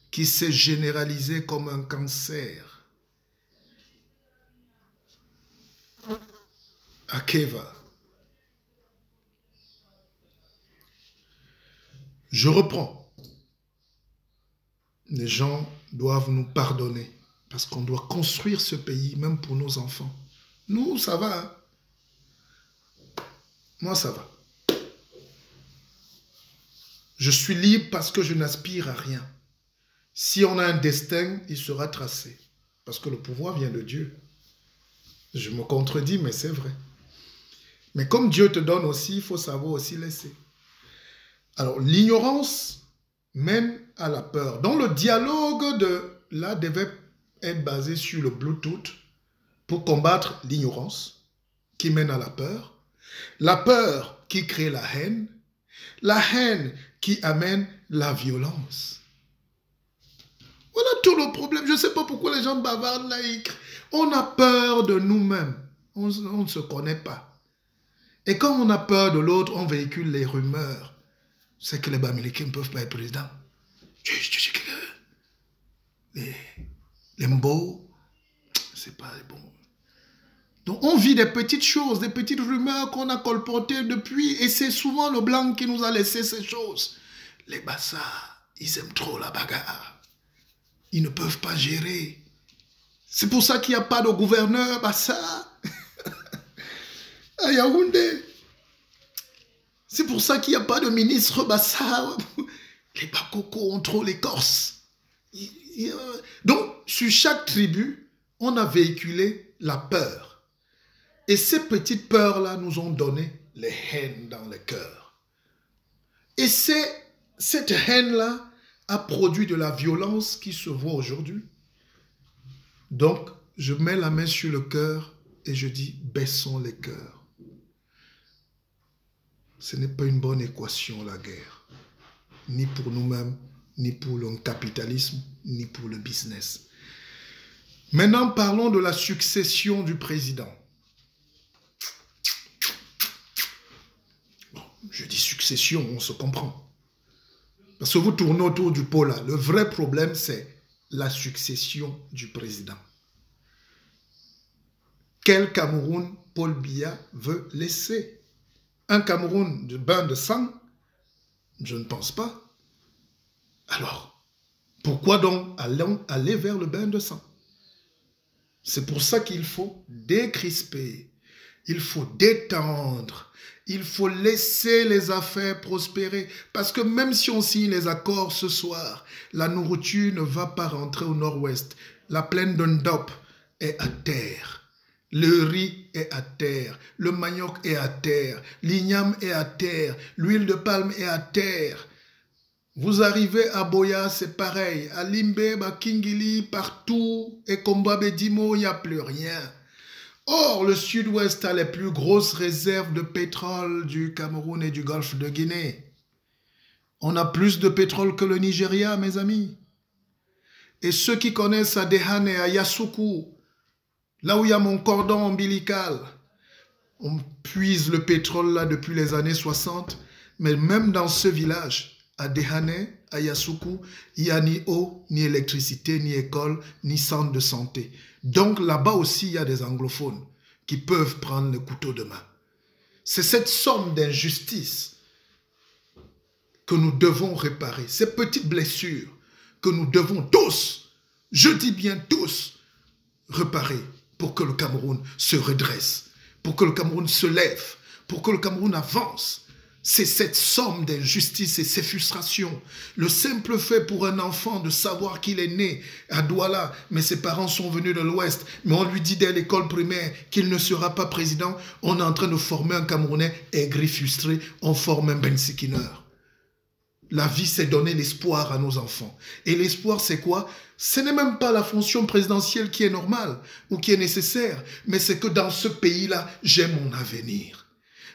Speaker 1: qui s'est généralisée comme un cancer. Akeva. Je reprends. Les gens doivent nous pardonner parce qu'on doit construire ce pays, même pour nos enfants. Nous, ça va. Hein? Moi, ça va. Je suis libre parce que je n'aspire à rien. Si on a un destin, il sera tracé. Parce que le pouvoir vient de Dieu. Je me contredis, mais c'est vrai. Mais comme Dieu te donne aussi, il faut savoir aussi laisser. Alors, l'ignorance mène à la peur. Donc, le dialogue là devait être basé sur le Bluetooth pour combattre l'ignorance qui mène à la peur qui crée la haine qui amène la violence. Voilà tout le problème. Je ne sais pas pourquoi les gens bavardent là. On a peur de nous-mêmes. On ne se connaît pas. Et quand on a peur de l'autre, on véhicule les rumeurs. C'est que les Bamileke ne peuvent pas être présidents. Les Mbo, c'est pas bon. Donc on vit des petites choses, des petites rumeurs qu'on a colportées depuis. Et c'est souvent le blanc qui nous a laissé ces choses. Les Bassa, ils aiment trop la bagarre. Ils ne peuvent pas gérer. C'est pour ça qu'il n'y a pas de gouverneur Bassa à Yaoundé. C'est pour ça qu'il n'y a pas de ministre Bassa. Les Bakoko ont trop les Corses. Donc, sur chaque tribu, on a véhiculé la peur. Et ces petites peurs-là nous ont donné les haines dans le cœur. Et cette haine-là a produit de la violence qui se voit aujourd'hui. Donc, je mets la main sur le cœur et je dis, baissons les cœurs. Ce n'est pas une bonne équation, la guerre. Ni pour nous-mêmes, ni pour le capitalisme, ni pour le business. Maintenant, parlons de la succession du président. Bon, je dis succession, on se comprend. Parce que vous tournez autour du pot là. Le vrai problème, c'est la succession du président. Quel Cameroun Paul Biya veut laisser? Un Cameroun de bain de sang? Je ne pense pas. Alors, pourquoi donc aller vers le bain de sang? C'est pour ça qu'il faut décrisper, il faut détendre, il faut laisser les affaires prospérer. Parce que même si on signe les accords ce soir, la nourriture ne va pas rentrer au nord-ouest. la plaine de Ndop est à terre. Le riz est à terre, le manioc est à terre, l'igname est à terre, l'huile de palme est à terre. Vous arrivez à Boya, c'est pareil. À Limbe, à Kingili, partout, et Kombabedimo, il n'y a plus rien. Or, le sud-ouest a les plus grosses réserves de pétrole du Cameroun et du golfe de Guinée. On a plus de pétrole que le Nigeria, mes amis. Et ceux qui connaissent à Dehane et à Yassoukou, là où il y a mon cordon ombilical, on puise le pétrole là depuis les années 60, mais même dans ce village, à Dehane, à Yassoukou, il n'y a ni eau, ni électricité, ni école, ni centre de santé. Donc là-bas aussi, il y a des anglophones qui peuvent prendre le couteau de main. C'est cette somme d'injustice que nous devons réparer, ces petites blessures que nous devons tous, je dis bien tous, réparer pour que le Cameroun se redresse, pour que le Cameroun se lève, pour que le Cameroun avance. C'est cette somme d'injustice et ces frustrations. Le simple fait pour un enfant de savoir qu'il est né à Douala, mais ses parents sont venus de l'Ouest, mais on lui dit dès l'école primaire qu'il ne sera pas président, on est en train de former un Camerounais aigri, frustré, on forme un Ben Sikiner. La vie, c'est donner l'espoir à nos enfants. Et l'espoir, c'est quoi? Ce n'est même pas la fonction présidentielle qui est normale ou qui est nécessaire, mais c'est que dans ce pays-là, j'ai mon avenir.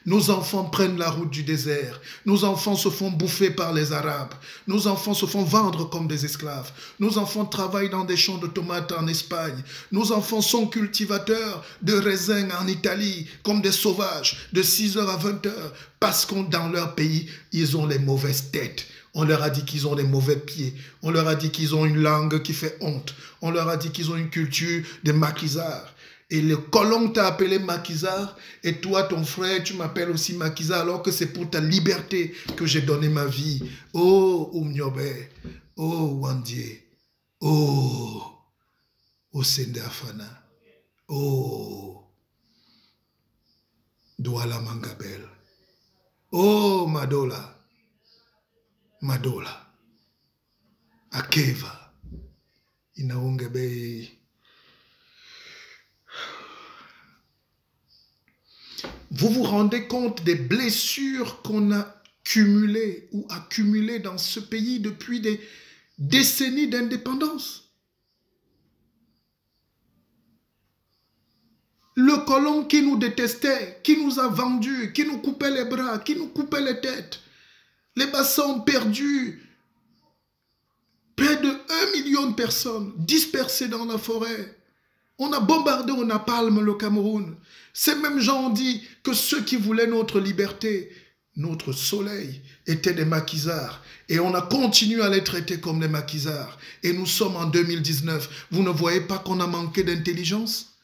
Speaker 1: Nos enfants prennent la route du désert. Nos enfants se font bouffer par les Arabes. Nos enfants se font vendre comme des esclaves. Nos enfants travaillent dans des champs de tomates en Espagne. Nos enfants sont cultivateurs de raisins en Italie comme des sauvages de 6h à 20h parce que dans leur pays, ils ont les mauvaises têtes. On leur a dit qu'ils ont des mauvais pieds. On leur a dit qu'ils ont une langue qui fait honte. On leur a dit qu'ils ont une culture de maquisards. Et le colon t'a appelé maquisard, et toi, ton frère, tu m'appelles aussi maquisard, alors que c'est pour ta liberté que j'ai donné ma vie. Oh, Oumniobe, oh, Wandie, oh, Sendafana, oh, Douala Mangabel, oh, Madola, Akeva, Inaungebe. Vous vous rendez compte des blessures qu'on a cumulées ou accumulées dans ce pays depuis des décennies d'indépendance? Le colon qui nous détestait, qui nous a vendus, qui nous coupait les bras, qui nous coupait les têtes, les bassins perdus, près de 1 million de personnes dispersées dans la forêt. On a bombardé au napalm le Cameroun. Ces mêmes gens ont dit que ceux qui voulaient notre liberté, notre soleil, étaient des maquisards. Et on a continué à les traiter comme des maquisards. Et nous sommes en 2019. Vous ne voyez pas qu'on a manqué d'intelligence?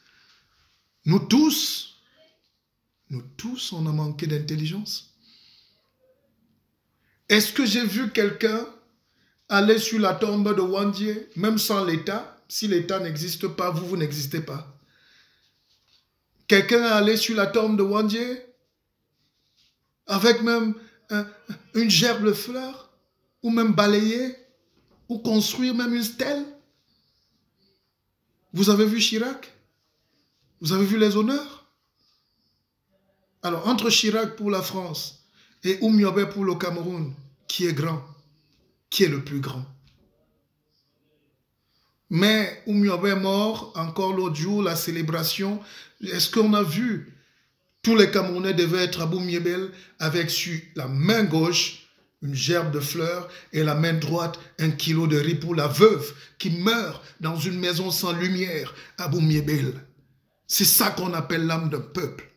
Speaker 1: Nous tous, on a manqué d'intelligence. Est-ce que j'ai vu quelqu'un aller sur la tombe de Wandie, même sans l'État? Si l'État n'existe pas, vous n'existez pas. Quelqu'un est allé sur la tombe de Wandie avec même une gerbe de fleurs, ou même balayer, ou construire même une stèle? Vous avez vu Chirac? Vous avez vu les honneurs? Alors, entre Chirac pour la France et Oumiobe pour le Cameroun, qui est grand? Qui est le plus grand? Mais Oumiobe est mort, encore l'autre jour, la célébration. Est-ce qu'on a vu? Tous les Camerounais devaient être à Boumiébel avec sur la main gauche une gerbe de fleurs et la main droite 1 kilo de riz pour la veuve qui meurt dans une maison sans lumière à Boumiébel. C'est ça qu'on appelle l'âme d'un peuple.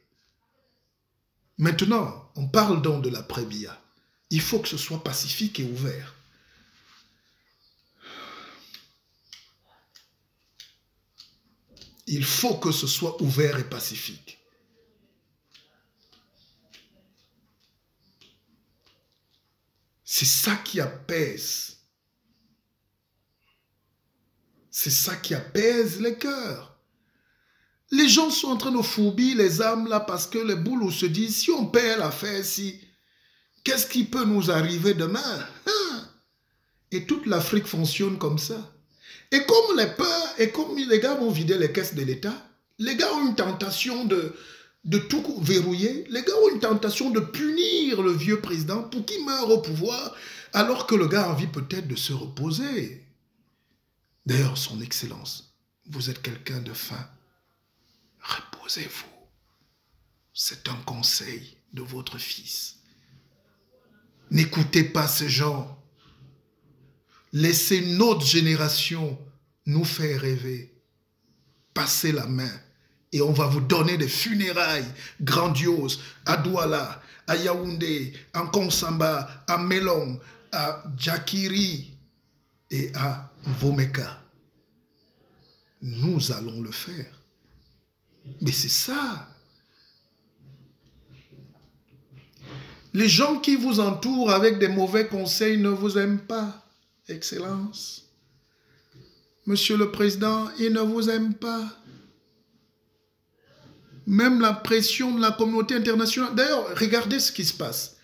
Speaker 1: Maintenant, on parle donc de l'après-Biya. Il faut que ce soit pacifique et ouvert. Il faut que ce soit ouvert et pacifique. C'est ça qui apaise. C'est ça qui apaise les cœurs. Les gens sont en train de fourbir les âmes là parce que les boulous se disent, si on paie l'affaire, qu'est-ce qui peut nous arriver demain? Et toute l'Afrique fonctionne comme ça. Et comme les peurs, et comme les gars vont vider les caisses de l'État, les gars ont une tentation de tout verrouiller. Les gars ont une tentation de punir le vieux président pour qu'il meure au pouvoir, alors que le gars a envie peut-être de se reposer. D'ailleurs, son Excellence, vous êtes quelqu'un de fin. Reposez-vous. C'est un conseil de votre fils. N'écoutez pas ces gens. Laissez notre génération nous faire rêver. Passez la main et on va vous donner des funérailles grandioses à Douala, à Yaoundé, à Konsamba, à Melong, à Djakiri et à Vomeka. Nous allons le faire. Mais c'est ça. Les gens qui vous entourent avec des mauvais conseils ne vous aiment pas, Excellence. Monsieur le Président, ils ne vous aiment pas. Même la pression de la communauté internationale. D'ailleurs, regardez ce qui se passe.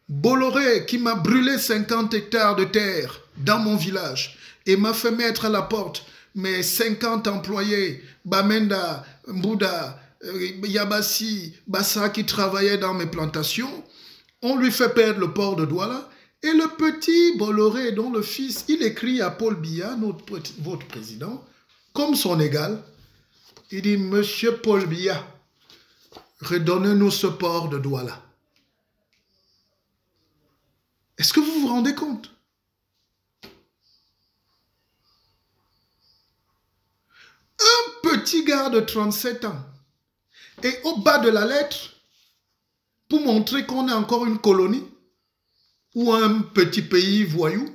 Speaker 1: Bolloré, qui m'a brûlé 50 hectares de terre dans mon village et m'a fait mettre à la porte mes 50 employés, Bamenda, Mbouda, Yabassi, Bassa, qui travaillaient dans mes plantations, on lui fait perdre le port de Douala. Et le petit Bolloré, dont le fils, il écrit à Paul Biya, votre président, comme son égal. Il dit, Monsieur Paul Biya, redonnez-nous ce port de Douala. Est-ce que vous vous rendez compte? Un petit gars de 37 ans. Et au bas de la lettre, pour montrer qu'on est encore une colonie, ou un petit pays voyou,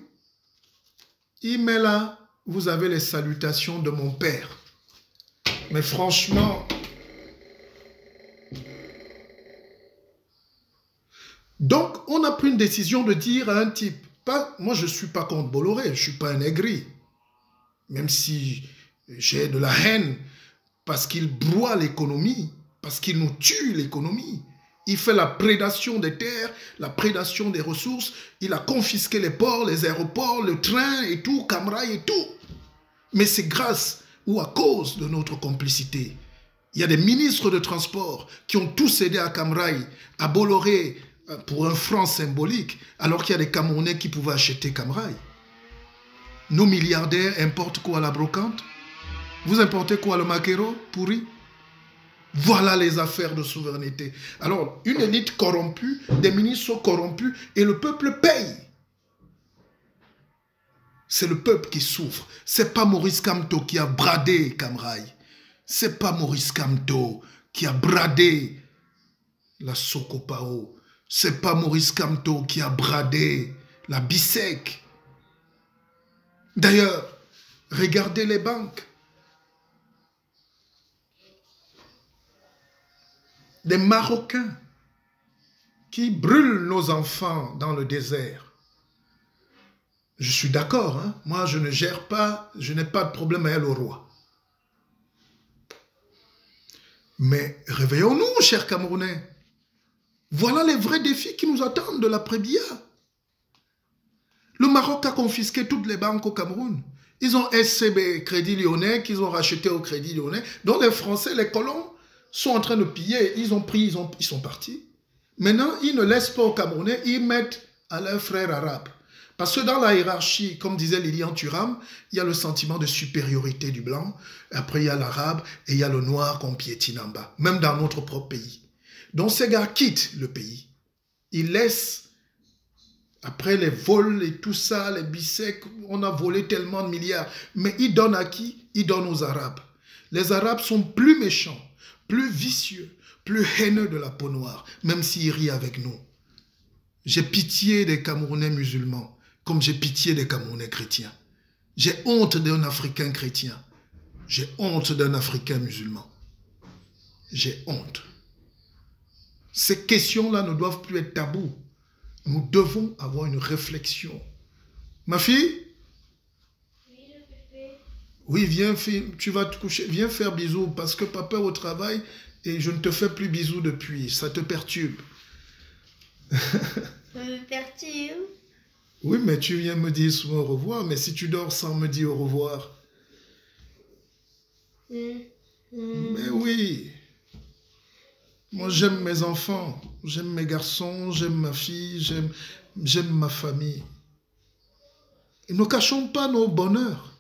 Speaker 1: il met là, vous avez les salutations de mon père. Mais franchement, donc on a pris une décision de dire à un type, moi je ne suis pas contre Bolloré, je ne suis pas un aigri, même si j'ai de la haine, parce qu'il broie l'économie, parce qu'il nous tue l'économie. Il fait la prédation des terres, la prédation des ressources. Il a confisqué les ports, les aéroports, le train et tout, Camrail et tout. Mais c'est grâce ou à cause de notre complicité. Il y a des ministres de transport qui ont tous aidé à Camrail, à Bolloré, pour un franc symbolique, alors qu'il y a des Camerounais qui pouvaient acheter Camrail. Nos milliardaires importent quoi à la brocante? Vous importez quoi, le maquereau pourri? Voilà les affaires de souveraineté. Alors, une élite corrompue, des ministres corrompus, et le peuple paye. C'est le peuple qui souffre. C'est pas Maurice Kamto qui a bradé Camrail. C'est pas Maurice Kamto qui a bradé la Sokopao. C'est pas Maurice Kamto qui a bradé la Bissec. D'ailleurs, regardez les banques. Des Marocains qui brûlent nos enfants dans le désert. Je suis d'accord, hein? Moi je ne gère pas, je n'ai pas de problème à aller au roi. Mais réveillons-nous, chers Camerounais. Voilà les vrais défis qui nous attendent de l'après-Biya. Le Maroc a confisqué toutes les banques au Cameroun. Ils ont SCB, Crédit Lyonnais, qu'ils ont racheté au Crédit Lyonnais, dont les Français, les colons, sont en train de piller, ils ont pris, ils sont partis. Maintenant, ils ne laissent pas aux Camerounais, ils mettent à leurs frères arabes. Parce que dans la hiérarchie, comme disait Lilian Thuram, il y a le sentiment de supériorité du blanc, après il y a l'arabe et il y a le noir qu'on piétine en bas, même dans notre propre pays. Donc ces gars quittent le pays. Ils laissent, après les vols et tout ça, les bisecs, on a volé tellement de milliards, mais ils donnent à qui? Ils donnent aux Arabes. Les Arabes sont plus méchants, plus vicieux, plus haineux de la peau noire, même s'ils rient avec nous. J'ai pitié des Camerounais musulmans, comme j'ai pitié des Camerounais chrétiens. J'ai honte d'un Africain chrétien. J'ai honte d'un Africain musulman. J'ai honte. Ces questions-là ne doivent plus être tabous. Nous devons avoir une réflexion. Ma fille? Oui, viens, tu vas te coucher. Viens faire bisous parce que papa est au travail et je ne te fais plus bisous depuis. Ça te perturbe.
Speaker 2: Ça me perturbe.
Speaker 1: Oui, mais tu viens me dire souvent au revoir, mais si tu dors sans me dire au revoir, mais oui, moi j'aime mes enfants, j'aime mes garçons, j'aime ma fille, j'aime ma famille. Et ne cachons pas nos bonheurs.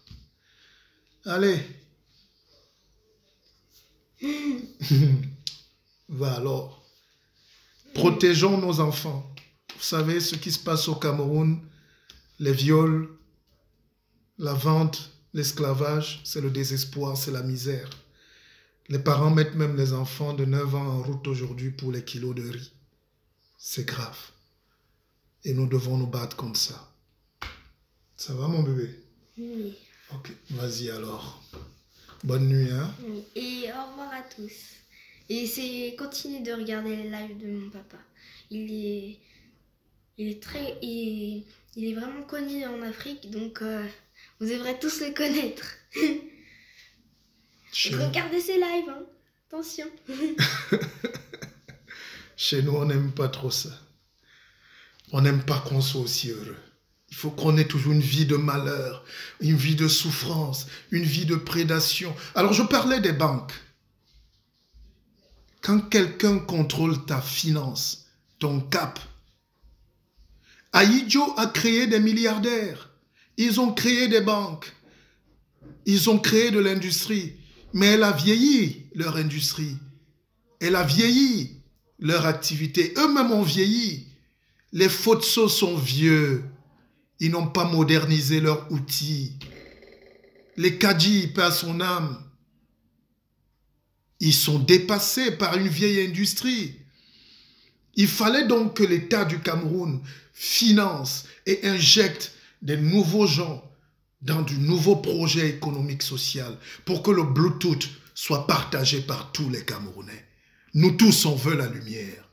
Speaker 1: Allez, va alors. Protégeons nos enfants. Vous savez ce qui se passe au Cameroun, les viols, la vente, l'esclavage, c'est le désespoir, c'est la misère. Les parents mettent même les enfants de 9 ans en route aujourd'hui pour les kilos de riz. C'est grave. Et nous devons nous battre contre ça. Ça va mon bébé?
Speaker 2: Oui.
Speaker 1: Ok, vas-y alors. Bonne nuit, hein?
Speaker 2: Oui. Et au revoir à tous. Et continuez de regarder les lives de mon papa. Il est vraiment connu en Afrique, donc vous devrez tous le connaître. Regardez ses lives, hein. Attention.
Speaker 1: Chez nous, on n'aime pas trop ça. On n'aime pas qu'on soit aussi heureux. Il faut qu'on ait toujours une vie de malheur, une vie de souffrance, une vie de prédation. Alors, je parlais des banques. Quand quelqu'un contrôle ta finance, ton cap, Ahidjo a créé des milliardaires. Ils ont créé des banques. Ils ont créé de l'industrie. Mais elle a vieilli, leur industrie. Elle a vieilli, leur activité. Eux-mêmes ont vieilli. Les Fotso sont vieux. Ils n'ont pas modernisé leurs outils. Les Kadji, paix à son âme, ils sont dépassés par une vieille industrie. Il fallait donc que l'État du Cameroun finance et injecte des nouveaux gens dans du nouveau projet économique social pour que le Bluetooth soit partagé par tous les Camerounais. Nous tous, on veut la lumière.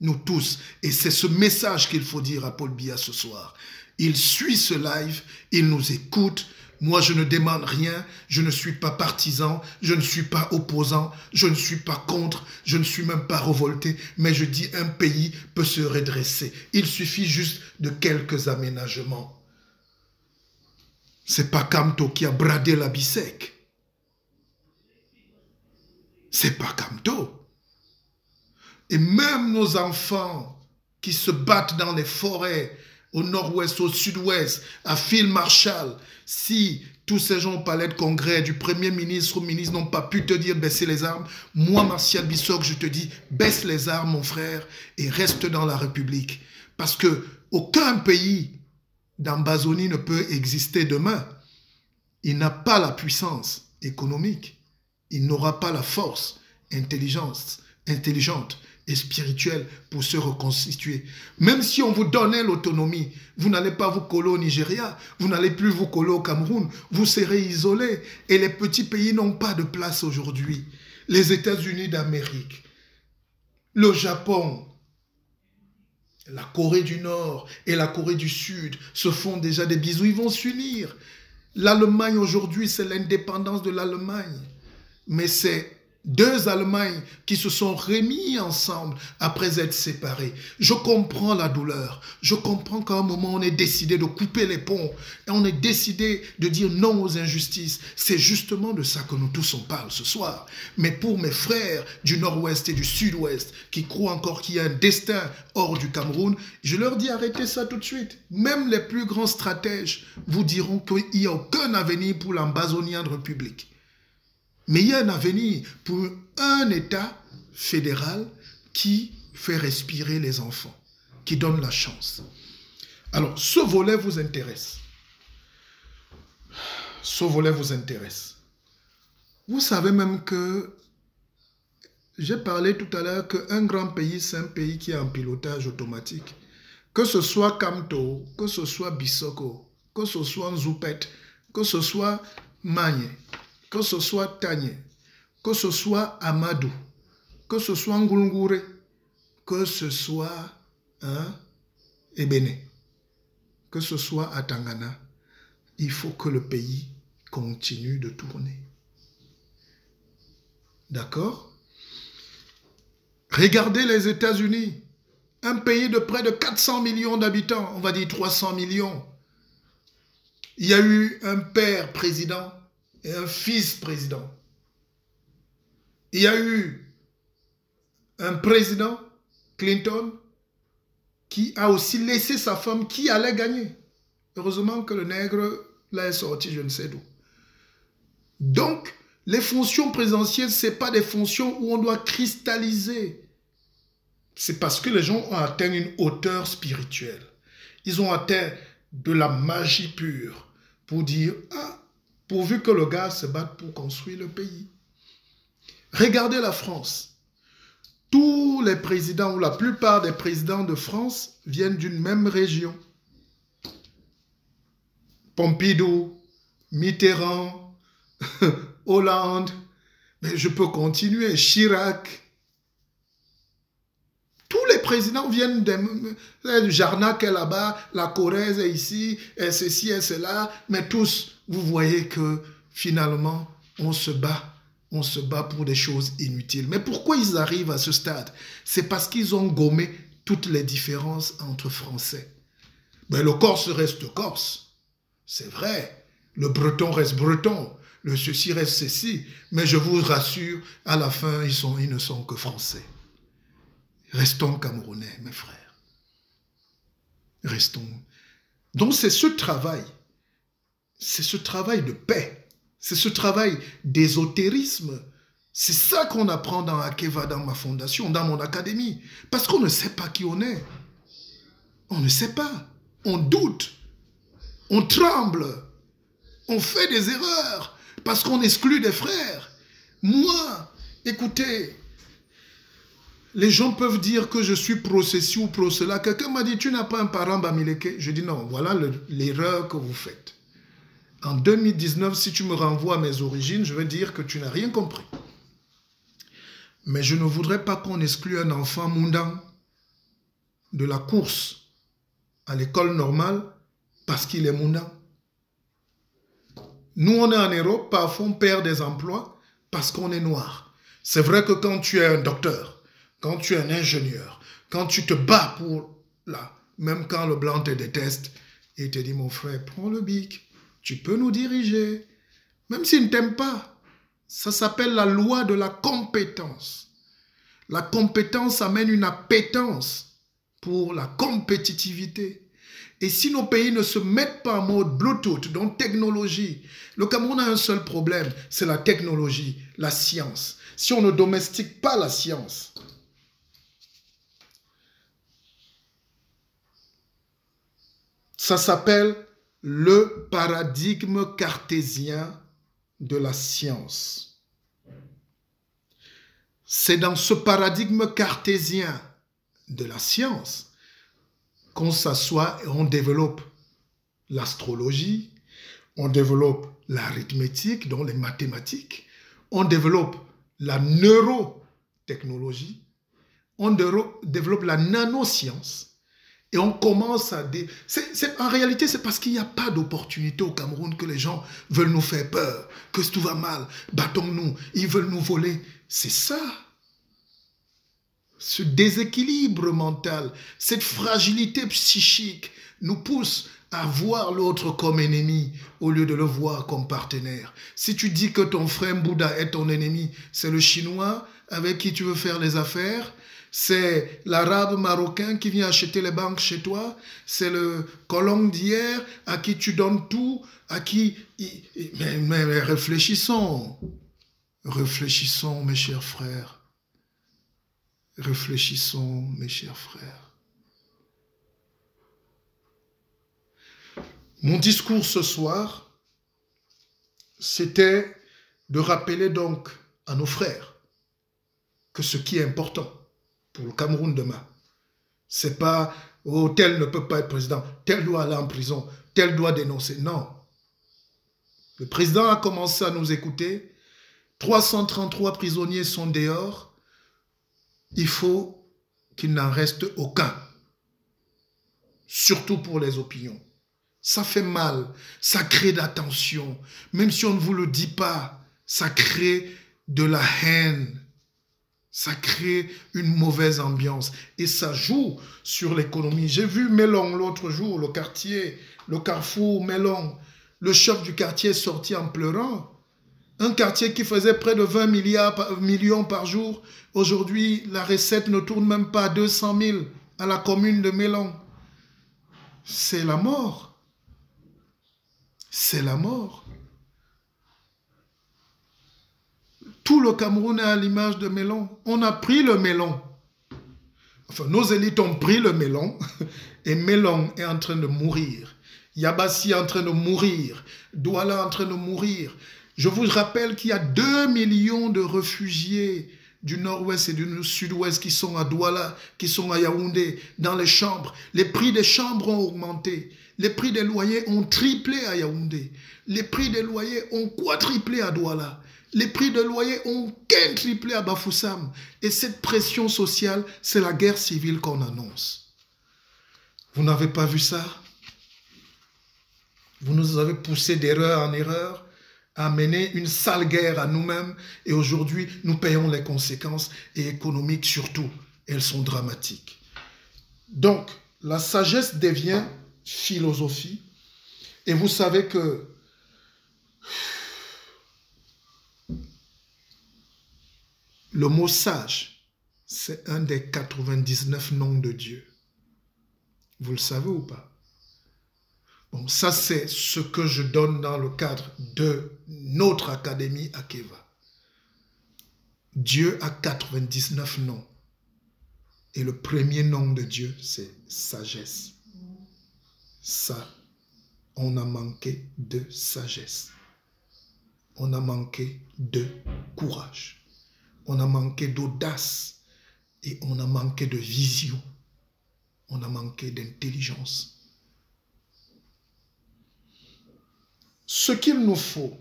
Speaker 1: Nous tous. Et c'est ce message qu'il faut dire à Paul Biya ce soir. Il suit ce live, il nous écoute. Moi, je ne demande rien, je ne suis pas partisan, je ne suis pas opposant, je ne suis pas contre, je ne suis même pas révolté, mais je dis un pays peut se redresser. Il suffit juste de quelques aménagements. C'est pas Kamto qui a bradé la Bissek. C'est pas Kamto. Et même nos enfants qui se battent dans les forêts, au nord-ouest, au sud-ouest, à Phil Marshall, si tous ces gens au palais de congrès, du premier ministre au ministre, n'ont pas pu te dire baisser les armes, moi, Martial Bissok, je te dis, baisse les armes, mon frère, et reste dans la République. Parce que aucun pays d'Ambazonie ne peut exister demain. Il n'a pas la puissance économique. Il n'aura pas la force intelligente et spirituelle pour se reconstituer. Même si on vous donnait l'autonomie, vous n'allez pas vous coller au Nigeria, vous n'allez plus vous coller au Cameroun, vous serez isolés. Et les petits pays n'ont pas de place aujourd'hui. Les États-Unis d'Amérique, le Japon, la Corée du Nord et la Corée du Sud se font déjà des bisous, ils vont s'unir. L'Allemagne aujourd'hui, c'est l'indépendance de l'Allemagne. Mais c'est deux Allemagnes qui se sont remis ensemble après être séparés. Je comprends la douleur. Je comprends qu'à un moment, on est décidé de couper les ponts. Et on est décidé de dire non aux injustices. C'est justement de ça que nous tous on parle ce soir. Mais pour mes frères du nord-ouest et du sud-ouest qui croient encore qu'il y a un destin hors du Cameroun, je leur dis arrêtez ça tout de suite. Même les plus grands stratèges vous diront qu'il n'y a aucun avenir pour l'Ambazonian République. Mais il y a un avenir pour un État fédéral qui fait respirer les enfants, qui donne la chance. Alors, ce volet vous intéresse. Ce volet vous intéresse. Vous savez même que j'ai parlé tout à l'heure qu'un grand pays, c'est un pays qui est en pilotage automatique. Que ce soit Kamto, que ce soit Bissoko, que ce soit Nzoupet, que ce soit Magne, que ce soit Tanye, que ce soit Amadou, que ce soit Ngulngure, que ce soit Ebene, que ce soit Atangana, il faut que le pays continue de tourner. D'accord? Regardez les États-Unis. Un pays de près de 400 millions d'habitants, on va dire 300 millions. Il y a eu un père président et un fils président. Il y a eu un président, Clinton, qui a aussi laissé sa femme qui allait gagner. Heureusement que le nègre l'a sorti, je ne sais d'où. Donc, les fonctions présidentielles, ce n'est pas des fonctions où on doit cristalliser. C'est parce que les gens ont atteint une hauteur spirituelle. Ils ont atteint de la magie pure pour dire, ah, pourvu que le gars se batte pour construire le pays. Regardez la France. Tous les présidents ou la plupart des présidents de France viennent d'une même région. Pompidou, Mitterrand, Hollande, mais je peux continuer, Chirac. Tous les présidents viennent de Jarnac est là-bas, la Corrèze est ici, et ceci et cela, mais tous, vous voyez que finalement, on se bat pour des choses inutiles. Mais pourquoi ils arrivent à ce stade? C'est parce qu'ils ont gommé toutes les différences entre Français. Mais le Corse reste Corse, c'est vrai. Le Breton reste Breton, le ceci reste ceci. Mais je vous rassure, à la fin, ils ne sont que Français. Restons Camerounais, mes frères. Restons. Donc c'est ce travail de paix, c'est ce travail d'ésotérisme. C'est ça qu'on apprend dans Akeva, dans ma fondation, dans mon académie. Parce qu'on ne sait pas qui on est. On ne sait pas. On doute. On tremble. On fait des erreurs parce qu'on exclut des frères. Moi, écoutez, les gens peuvent dire que je suis pro ceci ou pro cela. Quelqu'un m'a dit, tu n'as pas un parent Bamileke. Je dis non, voilà l'erreur que vous faites. En 2019, si tu me renvoies à mes origines, je vais dire que tu n'as rien compris. Mais je ne voudrais pas qu'on exclue un enfant moundan de la course à l'école normale parce qu'il est moundan. Nous, on est en Europe, parfois on perd des emplois parce qu'on est noir. C'est vrai que quand tu es un docteur, quand tu es un ingénieur, quand tu te bats pour là, même quand le blanc te déteste, il te dit, mon frère, prends le bic, tu peux nous diriger, même s'il ne t'aime pas. Ça s'appelle la loi de la compétence. La compétence amène une appétence pour la compétitivité. Et si nos pays ne se mettent pas en mode Bluetooth, donc technologie, le Cameroun a un seul problème, c'est la technologie, la science. Si on ne domestique pas la science, ça s'appelle le paradigme cartésien de la science. C'est dans ce paradigme cartésien de la science qu'on s'assoit et on développe l'astrologie, on développe l'arithmétique, donc les mathématiques, on développe la neurotechnologie, on développe la nanoscience. Et on commence à... En réalité, c'est parce qu'il n'y a pas d'opportunité au Cameroun que les gens veulent nous faire peur, que tout va mal, battons-nous, ils veulent nous voler. C'est ça. Ce déséquilibre mental, cette fragilité psychique nous pousse à voir l'autre comme ennemi au lieu de le voir comme partenaire. Si tu dis que ton frère Bouddha est ton ennemi, c'est le Chinois avec qui tu veux faire les affaires, c'est l'arabe marocain qui vient acheter les banques chez toi, c'est le colon d'hier à qui tu donnes tout, à qui... Mais réfléchissons. Réfléchissons, mes chers frères. Réfléchissons, mes chers frères. Mon discours ce soir, c'était de rappeler donc à nos frères que ce qui est important pour le Cameroun demain, c'est pas « oh, tel ne peut pas être président, tel doit aller en prison, tel doit dénoncer ». Non. Le président a commencé à nous écouter. 333 prisonniers sont dehors. Il faut qu'il n'en reste aucun. Surtout pour les opinions. Ça fait mal, ça crée de la tension. Même si on ne vous le dit pas, ça crée de la haine. Ça crée une mauvaise ambiance et ça joue sur l'économie. J'ai vu Melon l'autre jour, le carrefour Melon. Le chef du quartier est sorti en pleurant. Un quartier qui faisait près de 20 millions par jour. Aujourd'hui, la recette ne tourne même pas à 200 000 à la commune de Melon. C'est la mort. C'est la mort. Tout le Cameroun est à l'image de Melon. On a pris le melon. Enfin, nos élites ont pris le melon et Melon est en train de mourir. Yabassi est en train de mourir. Douala est en train de mourir. Je vous rappelle qu'il y a 2 millions de réfugiés du nord-ouest et du sud-ouest qui sont à Douala, qui sont à Yaoundé, dans les chambres. Les prix des chambres ont augmenté. Les prix des loyers ont triplé à Yaoundé. Les prix des loyers ont quadruplé à Douala. Les prix de loyer ont quintuplé à Bafoussam. Et cette pression sociale, c'est la guerre civile qu'on annonce. Vous n'avez pas vu ça? Vous nous avez poussé d'erreur en erreur, à mener une sale guerre à nous-mêmes. Et aujourd'hui, nous payons les conséquences, et économiques surtout. Elles sont dramatiques. Donc, la sagesse devient philosophie. Et vous savez que le mot sage, c'est un des 99 noms de Dieu. Vous le savez ou pas? Bon, ça c'est ce que je donne dans le cadre de notre académie Akeva. Dieu a 99 noms. Et le premier nom de Dieu, c'est sagesse. Ça, on a manqué de sagesse. On a manqué de courage. On a manqué d'audace et on a manqué de vision. On a manqué d'intelligence. Ce qu'il nous faut,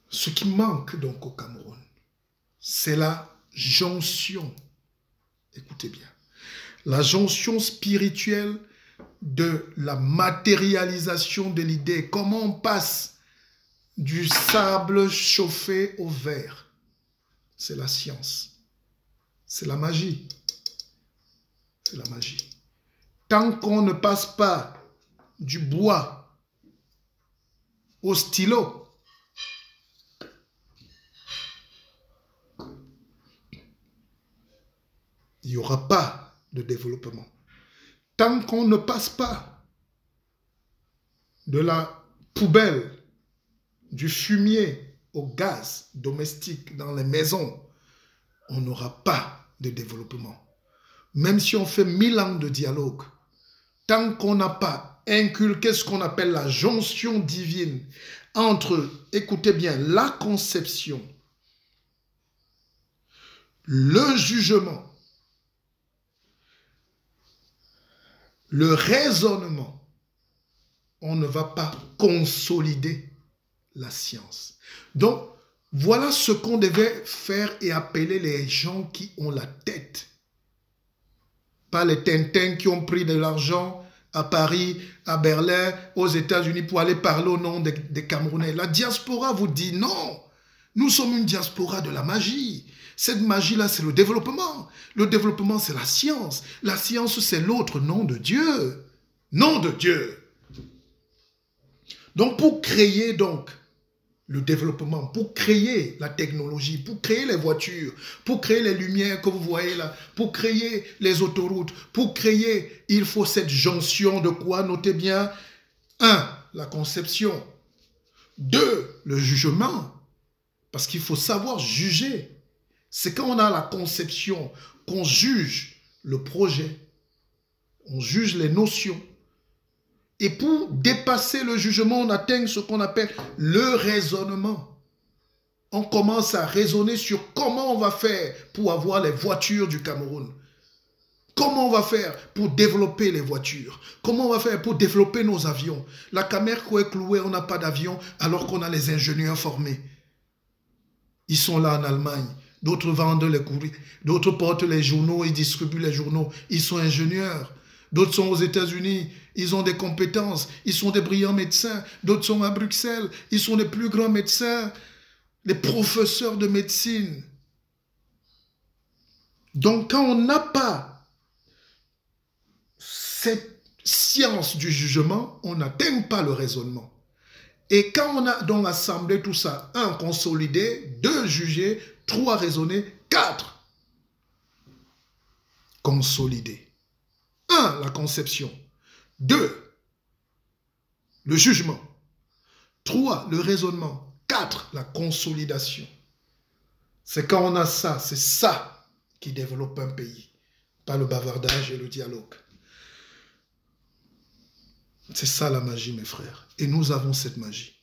Speaker 1: ce qui manque donc au Cameroun, c'est la jonction. Écoutez bien. La jonction spirituelle de la matérialisation de l'idée. Comment on passe du sable chauffé au verre. C'est la science. C'est la magie. C'est la magie. Tant qu'on ne passe pas du bois au stylo, il n'y aura pas de développement. Tant qu'on ne passe pas de la poubelle, du fumier au gaz domestique dans les maisons, on n'aura pas de développement. Même si on fait 1000 ans de dialogue, tant qu'on n'a pas inculqué ce qu'on appelle la jonction divine entre, écoutez bien, la conception, le jugement, le raisonnement, on ne va pas consolider la science. Donc, voilà ce qu'on devait faire et appeler les gens qui ont la tête. Pas les Tintins qui ont pris de l'argent à Paris, à Berlin, aux États-Unis pour aller parler au nom des Camerounais. La diaspora vous dit non. Nous sommes une diaspora de la magie. Cette magie-là, c'est le développement. Le développement, c'est la science. La science, c'est l'autre nom de Dieu. Nom de Dieu. Donc, pour créer donc le développement, pour créer la technologie, pour créer les voitures, pour créer les lumières que vous voyez là, pour créer les autoroutes, pour créer, il faut cette jonction de quoi? Notez bien. 1. La conception. 2. Le jugement. Parce qu'il faut savoir juger. C'est quand on a la conception qu'on juge le projet. On juge les notions. Et pour dépasser le jugement, on atteint ce qu'on appelle le raisonnement. On commence à raisonner sur comment on va faire pour avoir les voitures du Cameroun. Comment on va faire pour développer les voitures? Comment on va faire pour développer nos avions? La Camerco est clouée, on n'a pas d'avion alors qu'on a les ingénieurs formés. Ils sont là en Allemagne. D'autres vendent les courriers. D'autres portent les journaux et distribuent les journaux. Ils sont ingénieurs. D'autres sont aux États-Unis, ils ont des compétences, ils sont des brillants médecins. D'autres sont à Bruxelles, ils sont des plus grands médecins. les professeurs de médecine. Donc quand on n'a pas cette science du jugement, on n'atteint pas le raisonnement. Et quand on a donc assemblé tout ça, 1, consolider, 2, juger, 3, raisonner, 4, consolider. 1, la conception. 2, le jugement. 3, le raisonnement. 4, la consolidation. C'est quand on a ça, c'est ça qui développe un pays, pas le bavardage et le dialogue. C'est ça la magie, mes frères. Et nous avons cette magie.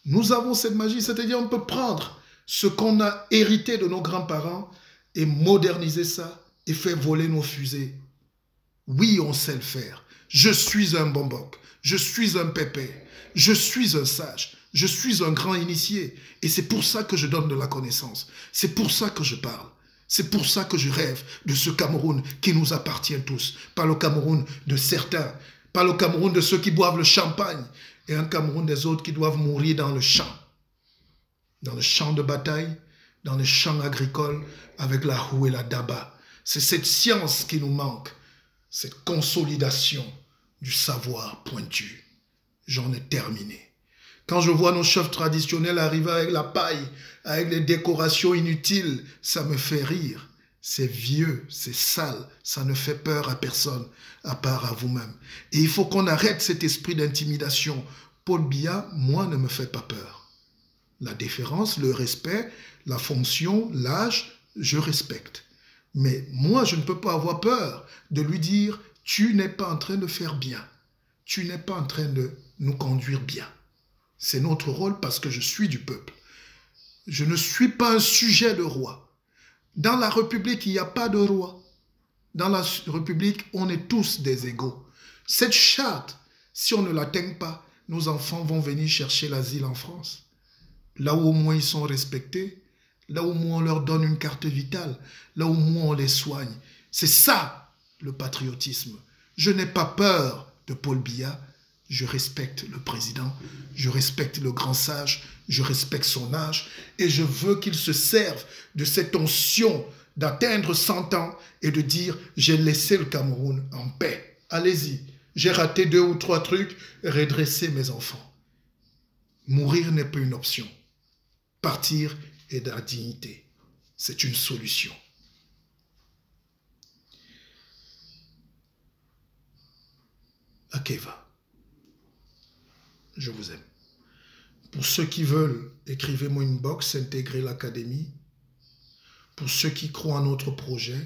Speaker 1: Nous avons cette magie, c'est-à-dire on peut prendre ce qu'on a hérité de nos grands-parents et moderniser ça et faire voler nos fusées. Oui, on sait le faire. Je suis un bomboc, je suis un pépé, je suis un sage, je suis un grand initié. Et c'est pour ça que je donne de la connaissance. C'est pour ça que je parle. C'est pour ça que je rêve de ce Cameroun qui nous appartient tous. Pas le Cameroun de certains, pas le Cameroun de ceux qui boivent le champagne, et un Cameroun des autres qui doivent mourir dans le champ de bataille, dans les champs agricoles, avec la houe et la daba. C'est cette science qui nous manque, cette consolidation du savoir pointu. J'en ai terminé. Quand je vois nos chefs traditionnels arriver avec la paille, avec les décorations inutiles, ça me fait rire. C'est vieux, c'est sale, ça ne fait peur à personne, à part à vous-même. Et il faut qu'on arrête cet esprit d'intimidation. Paul Biya, moi, ne me fait pas peur. La déférence, le respect, la fonction, l'âge, je respecte. Mais moi, je ne peux pas avoir peur de lui dire « tu n'es pas en train de faire bien, tu n'es pas en train de nous conduire bien ». C'est notre rôle parce que je suis du peuple. Je ne suis pas un sujet de roi. Dans la République, il n'y a pas de roi. Dans la République, on est tous des égaux. Cette charte, si on ne l'atteint pas, nos enfants vont venir chercher l'asile en France. Là où au moins ils sont respectés, là où au moins on leur donne une carte vitale, là où au moins on les soigne. C'est ça, le patriotisme. Je n'ai pas peur de Paul Biya. Je respecte le président, je respecte le grand sage, je respecte son âge et je veux qu'il se serve de cette onction d'atteindre 100 ans et de dire « j'ai laissé le Cameroun en paix, allez-y, j'ai raté 2 ou 3 trucs, redressez mes enfants ». Mourir n'est pas une option, partir est de la dignité, c'est une solution. Akeva. Je vous aime. Pour ceux qui veulent, écrivez-moi une box, intégrer l'académie. Pour ceux qui croient en notre projet,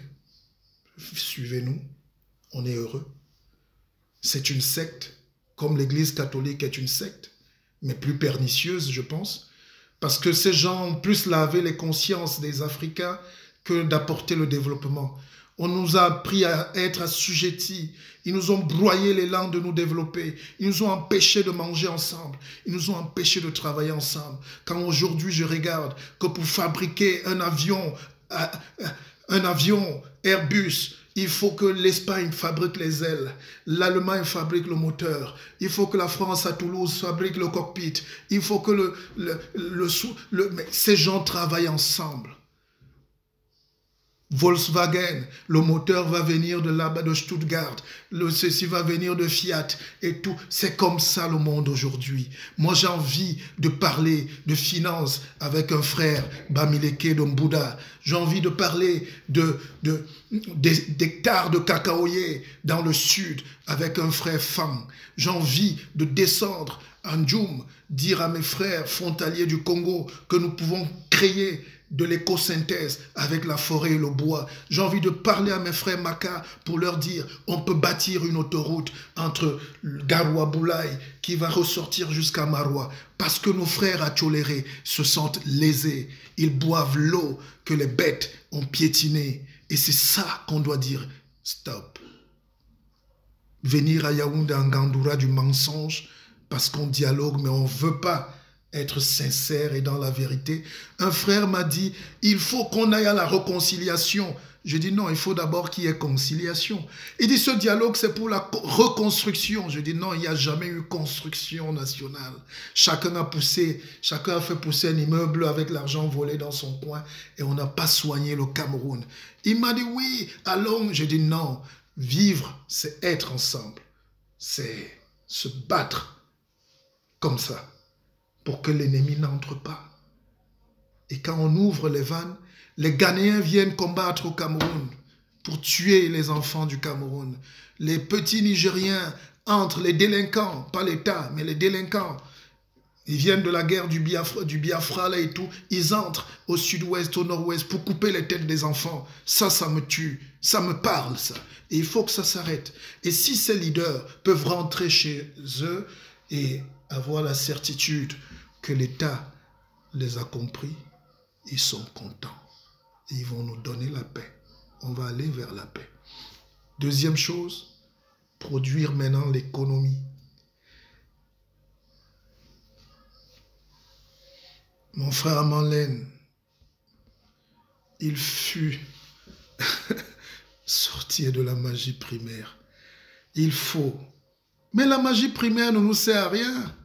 Speaker 1: suivez-nous, on est heureux. C'est une secte, comme l'Église catholique est une secte, mais plus pernicieuse, je pense, parce que ces gens ont plus lavé les consciences des Africains que d'apporter le développement. On nous a appris à être assujettis. Ils nous ont broyé l'élan de nous développer. Ils nous ont empêchés de manger ensemble. Ils nous ont empêchés de travailler ensemble. Quand aujourd'hui je regarde que pour fabriquer un avion Airbus, il faut que l'Espagne fabrique les ailes, l'Allemagne fabrique le moteur, il faut que la France à Toulouse fabrique le cockpit, il faut que mais ces gens travaillent ensemble. Volkswagen, le moteur va venir de là-bas de Stuttgart, ceci va venir de Fiat et tout. C'est comme ça le monde aujourd'hui. Moi j'ai envie de parler de finances avec un frère, Bamileke Dombouda. J'ai envie de parler d'hectares de cacaoyers dans le sud avec un frère Fang. J'ai envie de descendre en Djoum, dire à mes frères frontaliers du Congo que nous pouvons créer de l'écosynthèse avec la forêt et le bois. J'ai envie de parler à mes frères Maka pour leur dire on peut bâtir une autoroute entre Garoua Boulaye qui va ressortir jusqu'à Maroua parce que nos frères à Tcholéré se sentent lésés. Ils boivent l'eau que les bêtes ont piétinée. Et c'est ça qu'on doit dire stop. Venir à Yaoundé en Gandoura du mensonge parce qu'on dialogue mais on ne veut pas être sincère et dans la vérité. Un frère m'a dit, il faut qu'on aille à la réconciliation. Je dis non, il faut d'abord qu'il y ait conciliation. Il dit ce dialogue, c'est pour la reconstruction. Je dis non, il n'y a jamais eu construction nationale. Chacun a fait pousser un immeuble avec l'argent volé dans son coin et on n'a pas soigné le Cameroun. Il m'a dit oui, allons. Je dis non, vivre, c'est être ensemble. C'est se battre comme ça pour que l'ennemi n'entre pas. Et quand on ouvre les vannes, les Ghanéens viennent combattre au Cameroun pour tuer les enfants du Cameroun. Les petits Nigériens entrent, les délinquants, pas l'État, mais les délinquants, ils viennent de la guerre du Biafra là et tout, ils entrent au sud-ouest, au nord-ouest pour couper les têtes des enfants. Ça me tue, ça me parle ça. Et il faut que ça s'arrête. Et si ces leaders peuvent rentrer chez eux et avoir la certitude que l'État les a compris, ils sont contents. Et ils vont nous donner la paix. On va aller vers la paix. Deuxième chose, produire maintenant l'économie. Mon frère Manlène, il fut sorti de la magie primaire. Il faut. Mais la magie primaire ne nous sert à rien.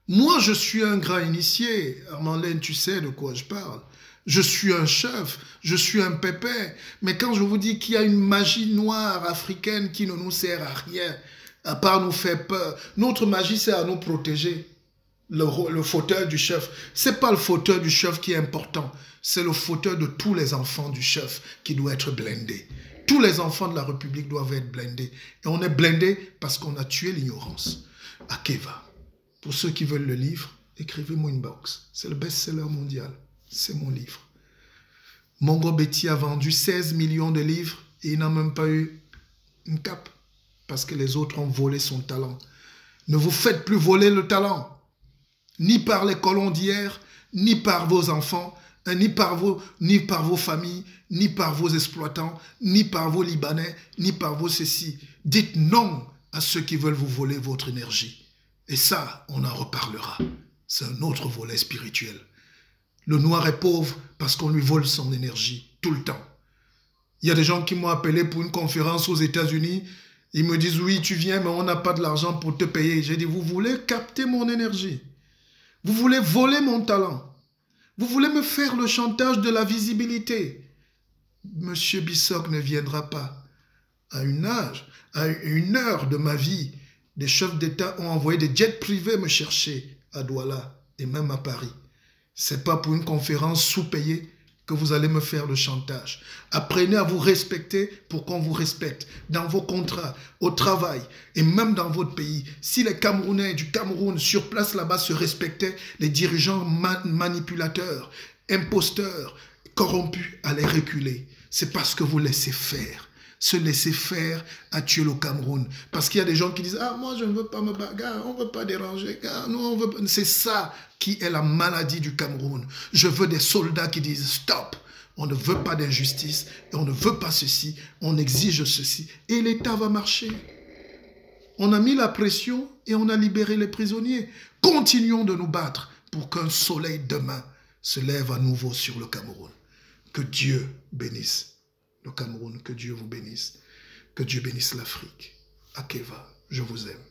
Speaker 1: Moi, je suis un grand initié. Manlène, tu sais de quoi je parle. Je suis un chef, je suis un pépé. Mais quand je vous dis qu'il y a une magie noire africaine qui ne nous sert à rien, à part nous faire peur, notre magie, c'est à nous protéger. Le fauteuil du chef, c'est pas le fauteuil du chef qui est important, c'est le fauteuil de tous les enfants du chef qui doit être blindé. Tous les enfants de la République doivent être blindés. Et on est blindés parce qu'on a tué l'ignorance. Akeva. Pour ceux qui veulent le livre, écrivez-moi une box. C'est le best-seller mondial. C'est mon livre. Mongo Betty a vendu 16 millions de livres et il n'a même pas eu une cape parce que les autres ont volé son talent. Ne vous faites plus voler le talent. Ni par les colons d'hier, ni par vos enfants, ni par vos familles, ni par vos exploitants, ni par vos Libanais, ni par vos ceci. Dites non à ceux qui veulent vous voler votre énergie. Et ça, on en reparlera. C'est un autre volet spirituel. Le noir est pauvre parce qu'on lui vole son énergie tout le temps. Il y a des gens qui m'ont appelé pour une conférence aux États-Unis. Ils me disent, oui, tu viens, mais on n'a pas de l'argent pour te payer. J'ai dit, vous voulez capter mon énergie? Vous voulez voler mon talent? Vous voulez me faire le chantage de la visibilité? Monsieur Bissok ne viendra pas. À une heure de ma vie, des chefs d'État ont envoyé des jets privés me chercher à Douala et même à Paris. C'est pas pour une conférence sous-payée que vous allez me faire le chantage. Apprenez à vous respecter pour qu'on vous respecte. Dans vos contrats, au travail et même dans votre pays. Si les Camerounais du Cameroun sur place là-bas se respectaient, les dirigeants manipulateurs, imposteurs, corrompus allaient reculer. C'est parce que vous laissez faire. Se laisser faire a tué le Cameroun. Parce qu'il y a des gens qui disent « Ah, moi je ne veux pas me bagarrer, on ne veut pas déranger. Nous, on veut pas. » C'est ça qui est la maladie du Cameroun. Je veux des soldats qui disent « Stop !» On ne veut pas d'injustice, et on ne veut pas ceci, on exige ceci. Et l'État va marcher. On a mis la pression et on a libéré les prisonniers. Continuons de nous battre pour qu'un soleil demain se lève à nouveau sur le Cameroun. Que Dieu bénisse le Cameroun, que Dieu vous bénisse, que Dieu bénisse l'Afrique. Akeva, je vous aime.